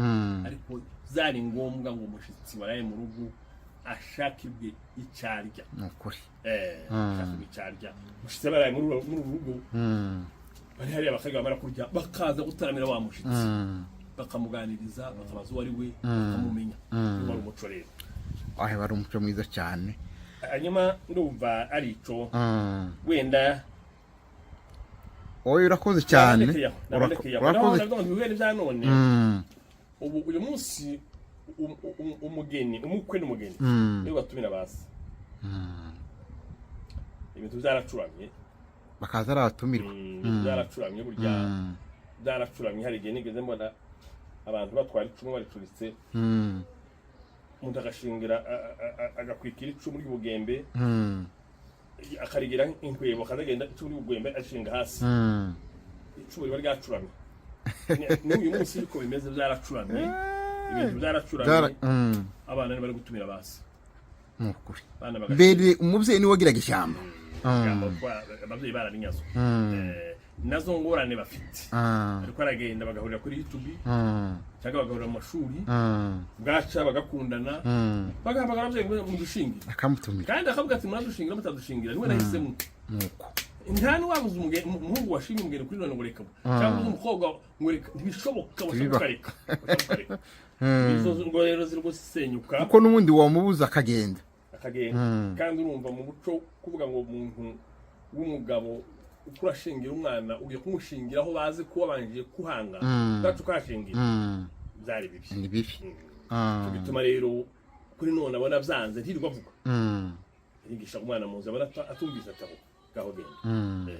ariko zari ngombwa ngo umushitsi waraye mu rugo ashakibwe icyarya nukuri ashakibwe icyarya umushitsi baraye muri rugo bari hari abakaga barakurya bakaza gutaramira wa mushitsi bakamuganiriza bakabaza uwo ari we bakamumenya wari umuco rero bari umuco mwiza cyane hanyuma ndumva ari ico wenda oyo urakoze cyane urakoze none ubu uyu munsi umugeni umukwe n'umugeni niwe batumira basi ibintu byaracuramye bakaza aratumirwa byaracuramye burya byaracuramye hari igihe nigeze mbona abantu batwara icumu baricuritse umuntu agashingira agakwikira icumu ry'ubugembe akarigira inkwebo akagenda icumu ry'ubugembe ashinga hasi icumu riba ryacuramye n'uyu munsi uko bimeze byaracuramye ibintu byaracuramye abana bari gutumira basi nukuri mbere umuvyeyi ni wagiraga ishyamba abavyeyi bararinyazo nazo ngorane bafite ariko aragenda bagahurira kuri YouTube cyangwa bagahurira mu mashuri bwaca bagakundana bagahamagara abavyeyi mu dushingira akamutumira kandi akavuga ati muradushingira mutadushingira niwe nahisemo nuko nta n'uwabuze umuhungu washimye umugeni kuri none ngo reka cyangwa umukobwa ngo reka ntibishoboka washoboka ngo rero ziri gusenyuka kuko n'ubundi wamubuza akagenda kandi urumva mu buco kuvuga ngo umuntu w'umugabo ukurashingira umwana ugiye kumushingira aho bazi ko wabangiye kuhanga gacu kashingira byari bibi ni bibi bituma rero kuri none abona byanze ntirirwa avuga yigisha umwana muzi abona atumvise ataho gaho genda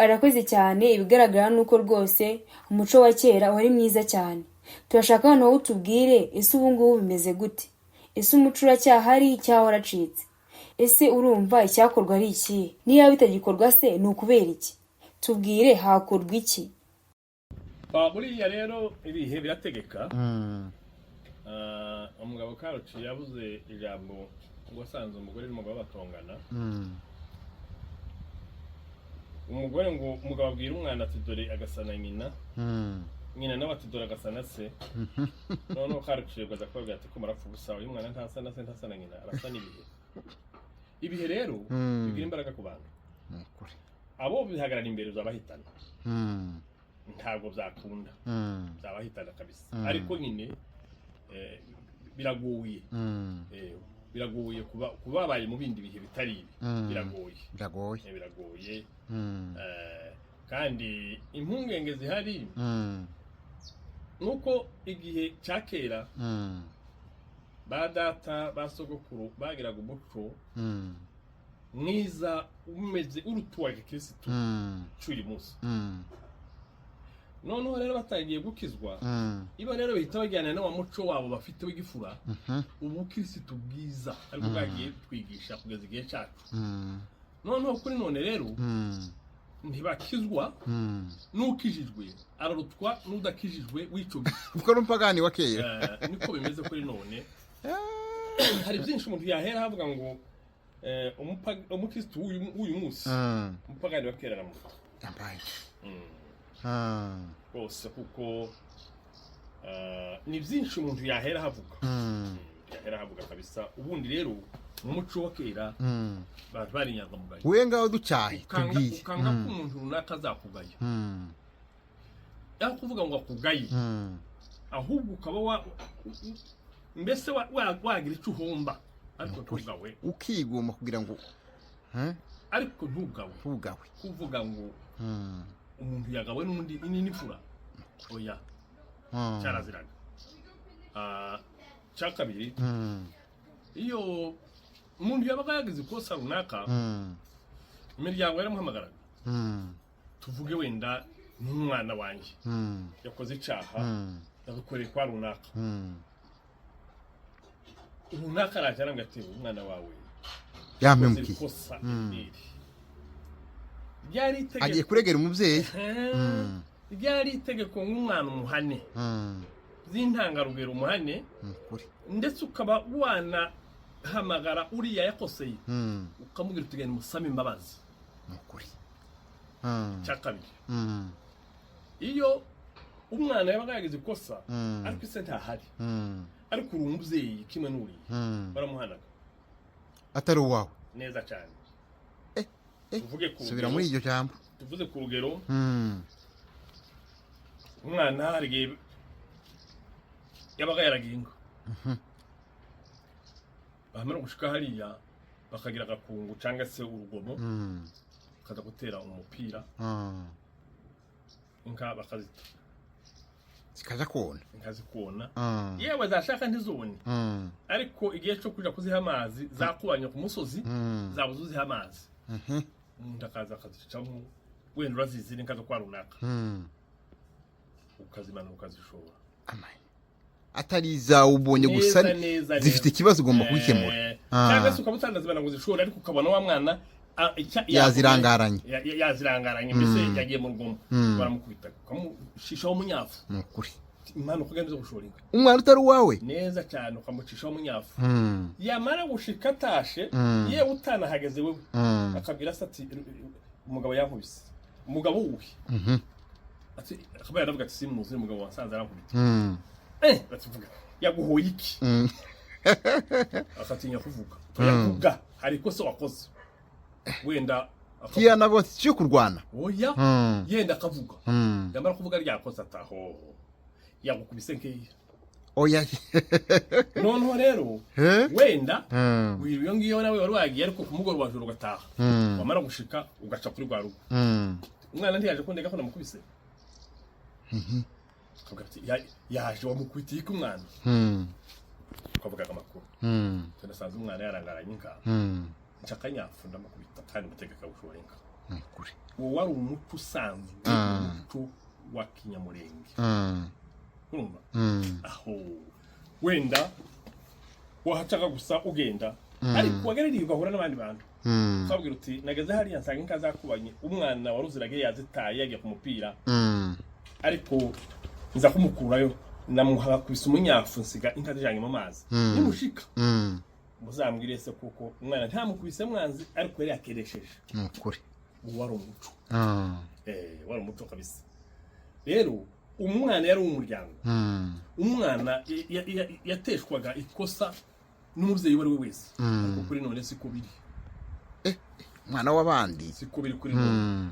arakoze cyane ibigaragara nuko rwose umuco wa kera wari mwiza cyane turashaka hano aho utubwire ese ubu ngubu bimeze gute ese umuco uracyahari cyangwa waracitse ese urumva icyakorwa ari iki niba bitagikorwa se ni ukubera iki tubwire hakorwa iki buriya rero ibihe birategeka. Umugabo Karuci yavuze ijambo ngo asanze umugore n'umugabo batongana. Umugore ngo umugabo abwira umwana ati dore agasana nyina. Nyina nawe ati dore agasana se. Noneho Karuci yagaza kuvuga ati ko marapfa gusa uyu mwana ntasana se ntasana nyina arasana ibihe. Ibihe rero bigira imbaraga ku bantu. Abo bihagarara imbere uzabahitana. Ntabwo byakunda. Byabahitana kabisa. Ariko nyine biragoye. Biragoye kuba babaye mu bindi bihe bitari ibi. Biragoye. Kandi impungenge zihari nuko igihe cya kera ba data ba sogokuru bagiraga umuco mwiza umeze urutuwa Kristo cyuri munsi. Noneho rero batagiye gukizwa iba rero bahita bajyana na wa muco wabo bafite w'igifura ubu Kristo bwiza ariko bagiye twigisha kugeza igihe cyacu. Noneho kuri none rero ntibakizwa n'ukijijwe ararutwa n'udakijijwe w'ico kuko rumpagani wa kera. Niko bimeze kuri none. Hari byinshi umuntu yahera havuga ngo umukristo uyu munsi umupagani wa kera aramuta yambaye bose kuko ni byinshi umuntu yahera havuga kabisa. Ubundi rero umuco wa kera bari nyangamugayo wengaho ducyahe tubwiye ukanga ko umuntu runaka azakugaya kuvuga ngo akugaye ahubwo ukaba mbese wagira icyo uhomba ariko ntugawe ukigoma kugira ngo ariko ntugawe kuvuga ngo umuntu yagawe n'undi n'imfura oya cyaraziraga. Cya kabiri iyo umuntu yabaga yagize ikosa runaka imiryango yaramuhamagaraga tuvuge wenda n'umwana wanjye yakoze icyaha yagukoreye kwa runaka runaka arajyana ngo ati umwana wawe yamembukiye ikosa agiye kuregera umubyeyi. Ryari itegeko nk'umwana umuhane z'intangarugero umuhane ndetse ukaba wanahamagara uriya yakoseye ukamubwira uti genda musame imbabazi. Cya kabiri iyo umwana yabaga yagize ikosa ariko ise ntahari ariko uri umubyeyi kimwe n'uriya baramuhanaga atari uwawe neza cyane. Subira muri iryo jambo. Tuvuze ku rugero umwana harigiye yabaga yaragiye inka bamara gushika hariya bakagira agakungu cyangwa se urugomo kaza gutera umupira inka bakazita zikaza kona yewe zashaka ntizone ariko igihe cyo kuja kuziha amazi zakubanye ku musozi zabuze uziha amazi umuntu akaza akazicamo wenda urazizira inka zo kwa runaka ukazimana ukazishora atari izawe ubonye gusa zifite ikibazo ugomba kubikemura cyangwa se ukaba utandazibana ngo zishore ariko ukabona wa mwana yazirangaranye mbese yagiye mu rugomo baramukubita ukamushishaho umunyafu impano kugamije gushora inka umwana utari uwawe neza cyane ukamucishaho umunyafu yamara gushika atashe yewe utanahageze wewe akabwira se ati umugabo yankubise umugabo uwe ati akaba yaravuga ati simuzi umugabo wasanze arankubita bativuga yaguhoye iki akatinya kuvuga yavuga ariko se wakoze wenda kiya nabo cyo kurwana oya yenda akavuga yamara kuvuga ryakoze ataho yagukubise nkeya oya noneho rero wenda wiyo ngiyo nawe wari wagiye ariko kumugoro wajuru gataha wamara gushika ugaca kuri rwa rugo umwana ntiyaje kundega ko namukubise yaje wamukubitiye ku mwana ukavuga amakuru tunasanze umwana yarangaranye inka ncakanyafu ndamukubita kandi mutegeka gushora inka uwo wari umuco usanzwe umuco wa kinyamurenge urumva aho wenda wahacaga gusa ugenda ariko wagaririye ugahura n'abandi bantu ukabwira uti nageze hariya nsanga inka zakubanye umwana waruzirage yazitaye yagiye ku mupira ariko nza kumukurayo namuha kubisa umunyafu nsiga inka zijanye mu mazi nimushika muzambwire se kuko umwana ntamukubise mwanzi ariko yari yakeresheje nukuri wari umuco wari umuco kabisa rero umwana yari umuryango umwana yateshwaga ikosa n'umuvyeyi wari we wese ariko kuri none siko biri mwana w'abandi siko biri kuri none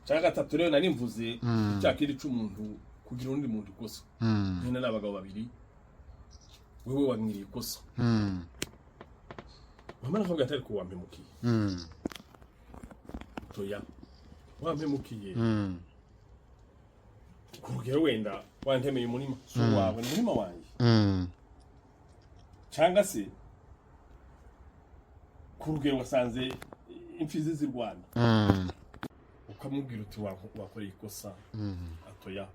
cyangwa gatatu rero nari mvuze cyakiri cy'umuntu kugira undi muntu ikosa nyina n'abagabo babiri wewe wamwiriye ikosa wamara kuvuga atari ko wampemukiye toya wampemukiye kurugero wenda wantemeye umurima so wawe umurima wanjye cyangwa se kurugero wasanze imfizi z'i Rwanda ukamubwira uti wakoreye ikosa atoya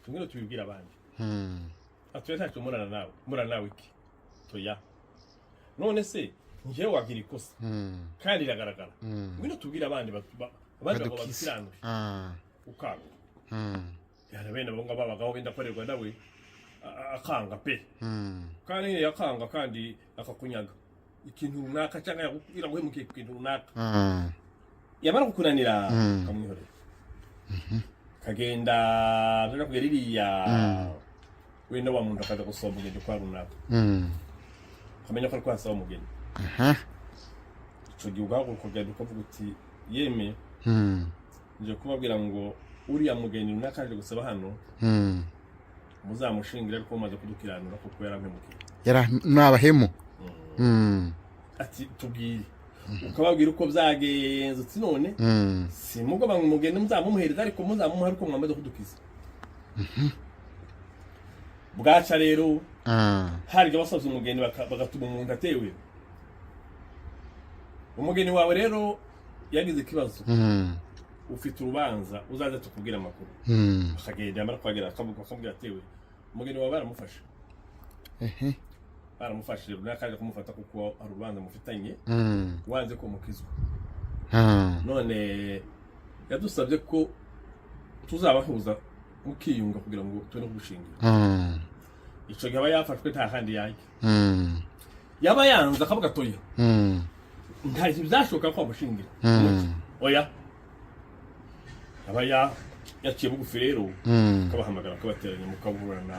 tumwe tubibwira abandi atoya ntacyo murana nawe iki toya none se ngiye wagira ikosa kandi iragaragara ngwino tubwira abandi bakiranure ukanga yana bene bonga babagaho benda korerwa nawe akanga pe kandi yakanga kandi akakunyaga ikintu runaka cyangwa yakubwira ngo hemukiye ikintu runaka yamara kukunanira kamwihorera kagenda nje kugeririya wenda wa muntu akaza gusoma umugeni kwa runaka kamenya ko kwasaba umugeni cyo giuga ko kugenda ukavuga uti yeme nje kubabwira ngo uriya mugeni runaka aje gusaba hano muzamushingira ariko mumaze kudukiranura kuko yarampemukiye yara nabahemu ati tubwire ukababwira uko byagenze uti none si mugo bamugende muzamumuhereza ariko muzamumuha ariko mwamaze kudukiza bwaca rero hari byo basabye umugeni bagatuma umuntu atewe umugeni wawe rero yagize ikibazo ufite urubanza uzaze tukubwira amakuru akagenda amara kwagera akabwira atewe umugeni wawe baramufasha baramufashije runaka kumufata kuko ari urubanza mufitanye wanze ko mukizwa none yadusabye ko tuzabahuza mukiyunga kugira ngo tubone gushingira ico gaba yafashwe nta handi yaje yaba yanza akavuga toya nta byashoka ko amushingira oya abaya yaciye bugufi rero kabahamagara kabateranya mukaburana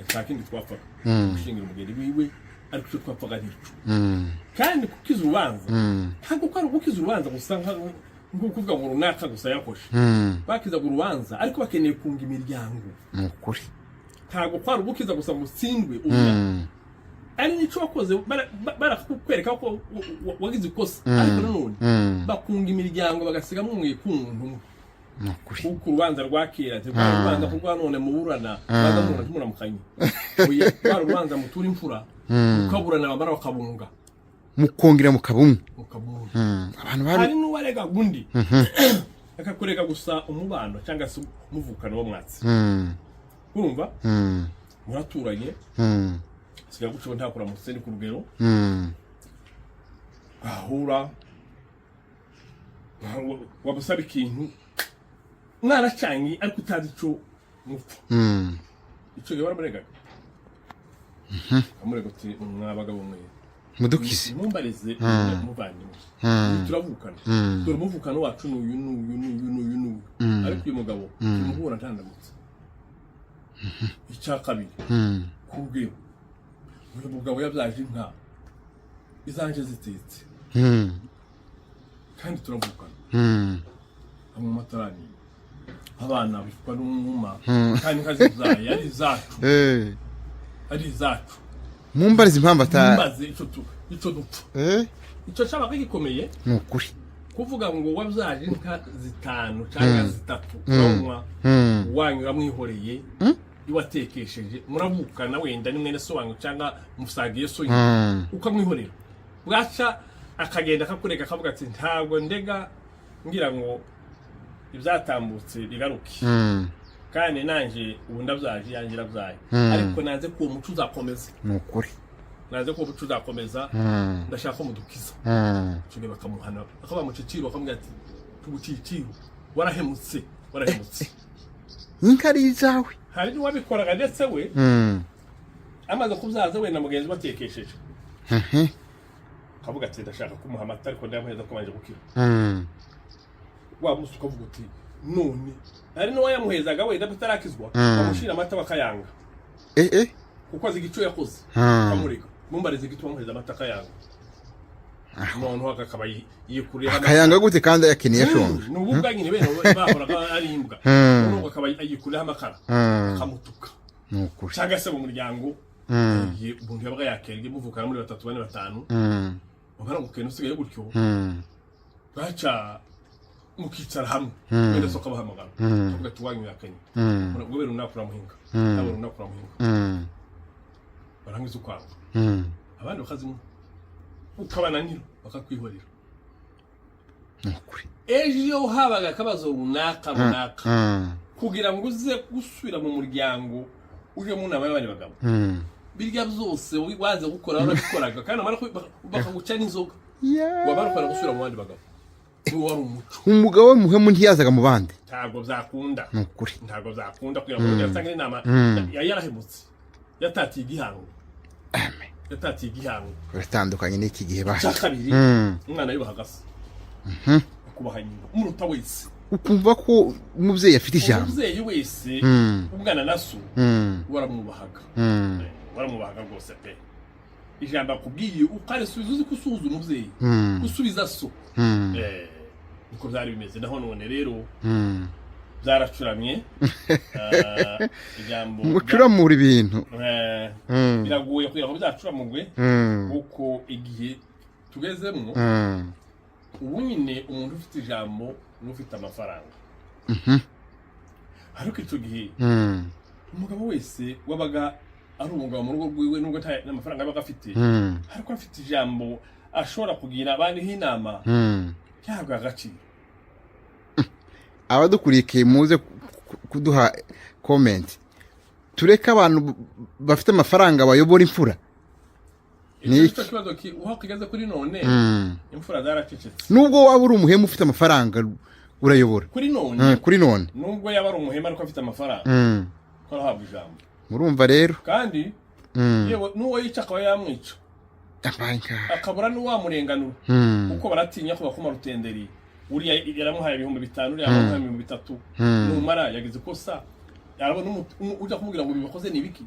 nta kindi twapfaga gushingira umugeni wiwe ariko icyo twapfaga ntico kandi kukiza urubanza ntabwo ko ari ugukiza urubanza gusa nk'ukuvuga ngo runaka gusa yakoshe bakizaga urubanza ariko bakeneye kunga imiryango nukuri ntabwo ko ari ugukiza gusa ngo utsindwe uya ari nico wakoze barakwereka ko wagize ikosa ariko nanone bakunga imiryango bagasigamo umwe k'umuntu kuko urubanza rwakera urubanza kurwa none muburana baza murana tumuramukanye oya urubanza mutura imfura ukaburana bamara bakabunga mukongera mukabumwe abantu hari n'uwarega gundi akakurega gusa umubano cyangwa se umuvukano wo mwatsi urumva muraturanye siga guco ntakura mu sendi ku rugero ahura wabusaba ikintu mwana canyi ariko utazi ico mupfa ico gihe baramurega amurega uti mwabagabo mwe mudukise mumbarize muvanyemo turavukana dore umuvukano wacu n'uyu ariko uyu mugabo tumuhura ntandamutse icya kabiri kubwira uyu mugabo yabyaje inka izanje zitetse kandi turavukana mu matarani abana bifwa n'umuma kandi inka zizaye ari zacu mumbarize impamvu mumbaze ico dupfa ico cyaba gikomeye nukuri kuvuga ngo wabyaje inka zitanu cyangwa zitatu uranywa wanyura mwihoreye iwatekesheje muravukana wenda ni mwene so wanyu cyangwa musagiye so ukamwihorera bwaca akagenda akakureka akavuga ati ntabwo ndega ngira ngo ibyatambutse bigaruke kandi nanje ubu ndabyaje yangira byaye ariko nanze ko umuco uzakomeza nukuri nanze ko umuco uzakomeza ndashaka ko mudukiza cyo bakamuhana akaba mu ciciro akamubwira ati tuguciciro warahemutse warahemutse inka ari izawe hari n'uwabikoraga ndetse we amaze kubyaza we na mugenzi batekesheje kavuga ati ndashaka kumuha amata ariko ndamuheza ko banje gukira wa musi ukavuga uti none hari n'uwo yamuhezaga we ndabitarakizwa bamushira amata bakayanga kuko azi igico yakoze kamurega mumbarize igito bamuheza amata akayanga none akaba yikurira akayanga gute kandi yakeneye shonje n'ubwo nyine bene bahoraga ari imbwa none akaba yikurira amakara akamutuka nukuri cyangwa se mu muryango umuntu yabaga yakenge muvukana muri 3 4 5 ubara gukena usigaye gutyo baca mukicara hamwe wenda soka bahamagara tuvuga tuwanyu yakanye ubwo bero nakura muhinga nabo nakura muhinga barangiza ukwanga abandi bakazimu ukabananira bakakwihorera nukuri ejo habaga akabazo runaka kugira ngo uze gusubira mu muryango uje mu nama y'abandi bagabo birya byose waze gukora urabikoraga kandi amara bakaguca n'inzoga wabarukora gusubira mu bandi bagabo wari umuco umugabo muhemu ntiyazaga mu bandi ntabwo byakunda nukuri ntabwo byakunda kugira ngo yasange inama yarahemutse yatatiye igihango yatatiye igihango bitandukanye n'iki gihe bakabiri umwana yubahagase kubaha nyina umuruta wese ukumva ko umubyeyi afite ijambo umubyeyi wese umwana naso waramwubahaga waramwubahaga rwose pe ijambo akubwiye ukarisubiza uzi kusuza umubyeyi gusubiza so niko byari bimeze naho none rero byaracuramye ijambo mucuramura ibintu biragoye kugira ngo byacuramugwe kuko igihe tugezemo ubu nyine umuntu ufite ijambo n'ufite amafaranga ariko icyo gihe umugabo wese wabaga ari umugabo mu rugo rwiwe nubwo nta amafaranga yabaga afite ariko afite ijambo ashobora kugira abandi inama yahabwa agaciro abadukurikiye muze kuduha comment tureka abantu bafite amafaranga bayobora imfura nicyo kibazo uhakigeze kuri none imfura zaracecetse nubwo waba uri umuhemu ufite amafaranga urayobora kuri none nubwo yaba ari umuhemu ariko afite amafaranga ko arahabwa ijambo murumva rero kandi yewe n'uwo yica akaba yamwica akabura n'uwamurenganura kuko baratinya ko bakoma rutenderi uriya yaramuhaye 5,000 uriya yaramuhaye 3,000 numara yagize ikosa yarabona ujya kumubwira ngo bibakoze ni biki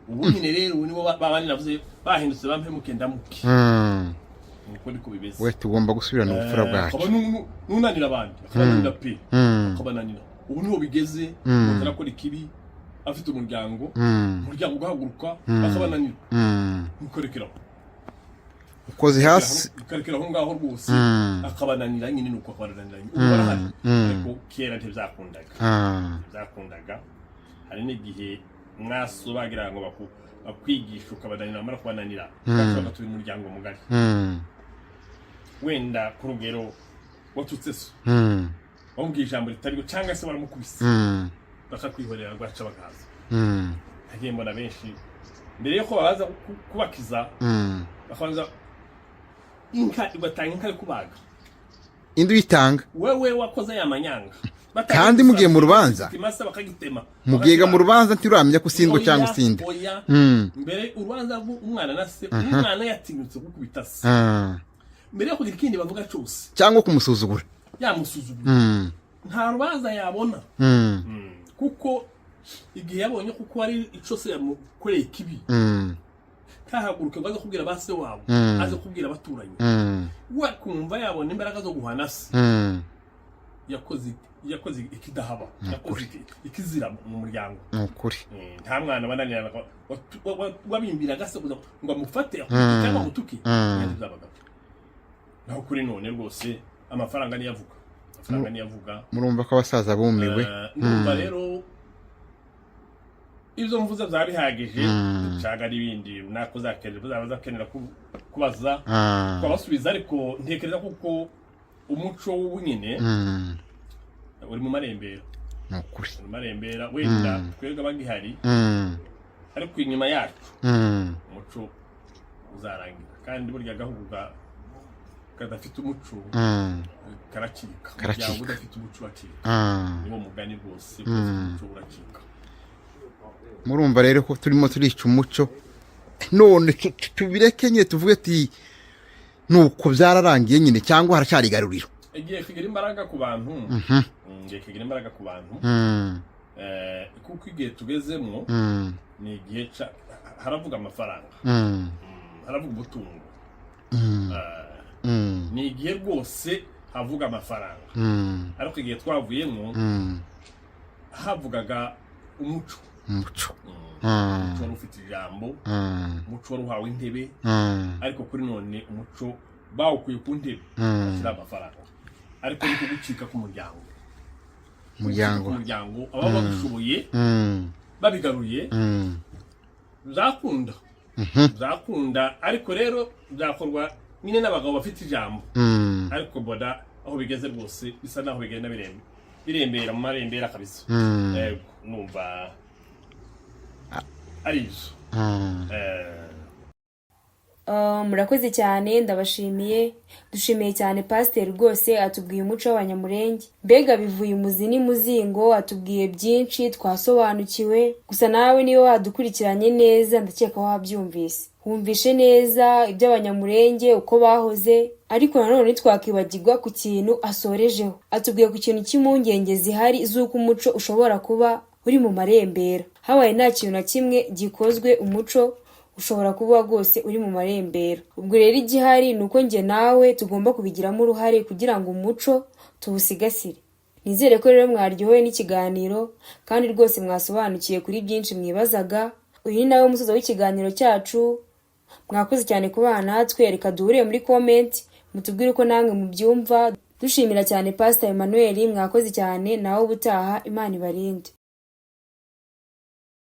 ubu nyine rero nibo babandi navuze bahindutse bampemuke ndamuke uko niko bibeze we tugomba gusubirana ubufura bwacu nunanira abandi akabananira pe akabananira ubu niho bigeze utakora ikibi afite umuryango ugahaguruka akabananira ukorekera ukoze hasi ukarekera aho ngaho rwose akabananira nyine nuko akabananira ubu barahari ariko kera ntibyakundaga hari n'igihe mwaso bagira ngo bakwigisha ukabananira amara kubananira bakatuye umuryango mugari wenda ku rugero watutse so bamubwiye ijambo ritari cyangwa se baramukubise bakakwihorera rwaca bagaza hagiye mbona benshi mbere yuko babaza kubakiza bakabanza inka igatanga inka yo kubaga indi uyitanga wewe wakoze ya manyanga kandi mugiye mu rubanza mugiyega mu rubanza ntiruramya ko usindwa cyangwa usinde mbere urubanza umwana na se umwana yatinyutse gukubita se mbere yo kugira ikindi bavuga cyose cyangwa kumusuzugura yamusuzugura nta rubanza yabona kuko igihe yabonye kuko ari ico se yamukoreye ikibi kahaguruka baza kubwira base wabo aze kubwira abaturanyi we kumva yabona imbaraga zo guhana se yakoze ikidahaba yakoze ikizira mu muryango nukuri nta mwana bananira wabimbira gase ngo amufate cyangwa amutuke naho kuri none rwose amafaranga niyavuga murumva ko abasaza bumiwe numva rero ibyo mvuze zabihagije cyangwa n'ibindi nako zakenera kubaza twabasubiza ariko ntekereza kuko umuco w'ubunyine uri mu marembera nukuri mu marembera wenda twebwe abagihari ariko inyuma yacu umuco uzarangira kandi burya gahugu kadafite umuco karacika, umuryango udafite umuco uracika. Niwo mugani rwose, umuco uracika. Murumva rero ko turimo turica umuco, none tubireke nyine tuvuge ati nuko byararangiye nyine cyangwa haracyari igaruriro. Igiye kigira imbaraga ku bantu, igiye kigira imbaraga ku bantu, kuko igihe tugezemo ni igihe haravuga amafaranga, haravuga ubutungo, ni igihe rwose havuga amafaranga, ariko igihe twavuyemo havugaga umuco, umuco wari ufite ijambo, umuco wari uhawe intebe, ariko kuri none umuco bawukuye ku ntebe bashyira amafaranga, ariko ni kugucika k'umuryango, umuryango aba babishoboye babigaruye byakunda, ariko rero byakorwa nyine n'abagabo bafite ijambo, ariko boda aho bigeze rwose bisa naho bigenda birembera mu marembera kabisa. Numva ari ibyo. Murakoze cyane, ndabashimiye. Dushimiye cyane Pasiteri rwose, atubwiye umuco w'Abanyamulenge, mbega bivuye umuzi n'umuzingo, atubwiye byinshi twasobanukiwe. Gusa nawe niba wadukurikiranye neza ndakeka wabyumvise, wumvishe neza iby'Abanyamulenge uko bahoze, ariko nanone twakibagirwa ku kintu asorejeho. Atubwiye ku kintu cy'impungenge zihari z'uko umuco ushobora kuba uri mu marembera. Habaye nta kintu na kimwe gikozwe, umuco ushobora kuba rwose uri mu marembera. Ubwo rero igihari ni uko njye nawe tugomba kubigiramo uruhare kugira ngo umuco tuwusigasire. Nizere ko rero mwaryohewe n'ikiganiro kandi rwose mwasobanukiye kuri byinshi mwibazaga. Uyu ni nawe musozo w'ikiganiro cyacu. Mwakoze cyane kubana natwe, reka duhure muri comment mutubwire uko namwe mubyumva. Dushimira cyane Pastor Emmanuel, mwakoze cyane, nawe ubutaha Imana ibarinde.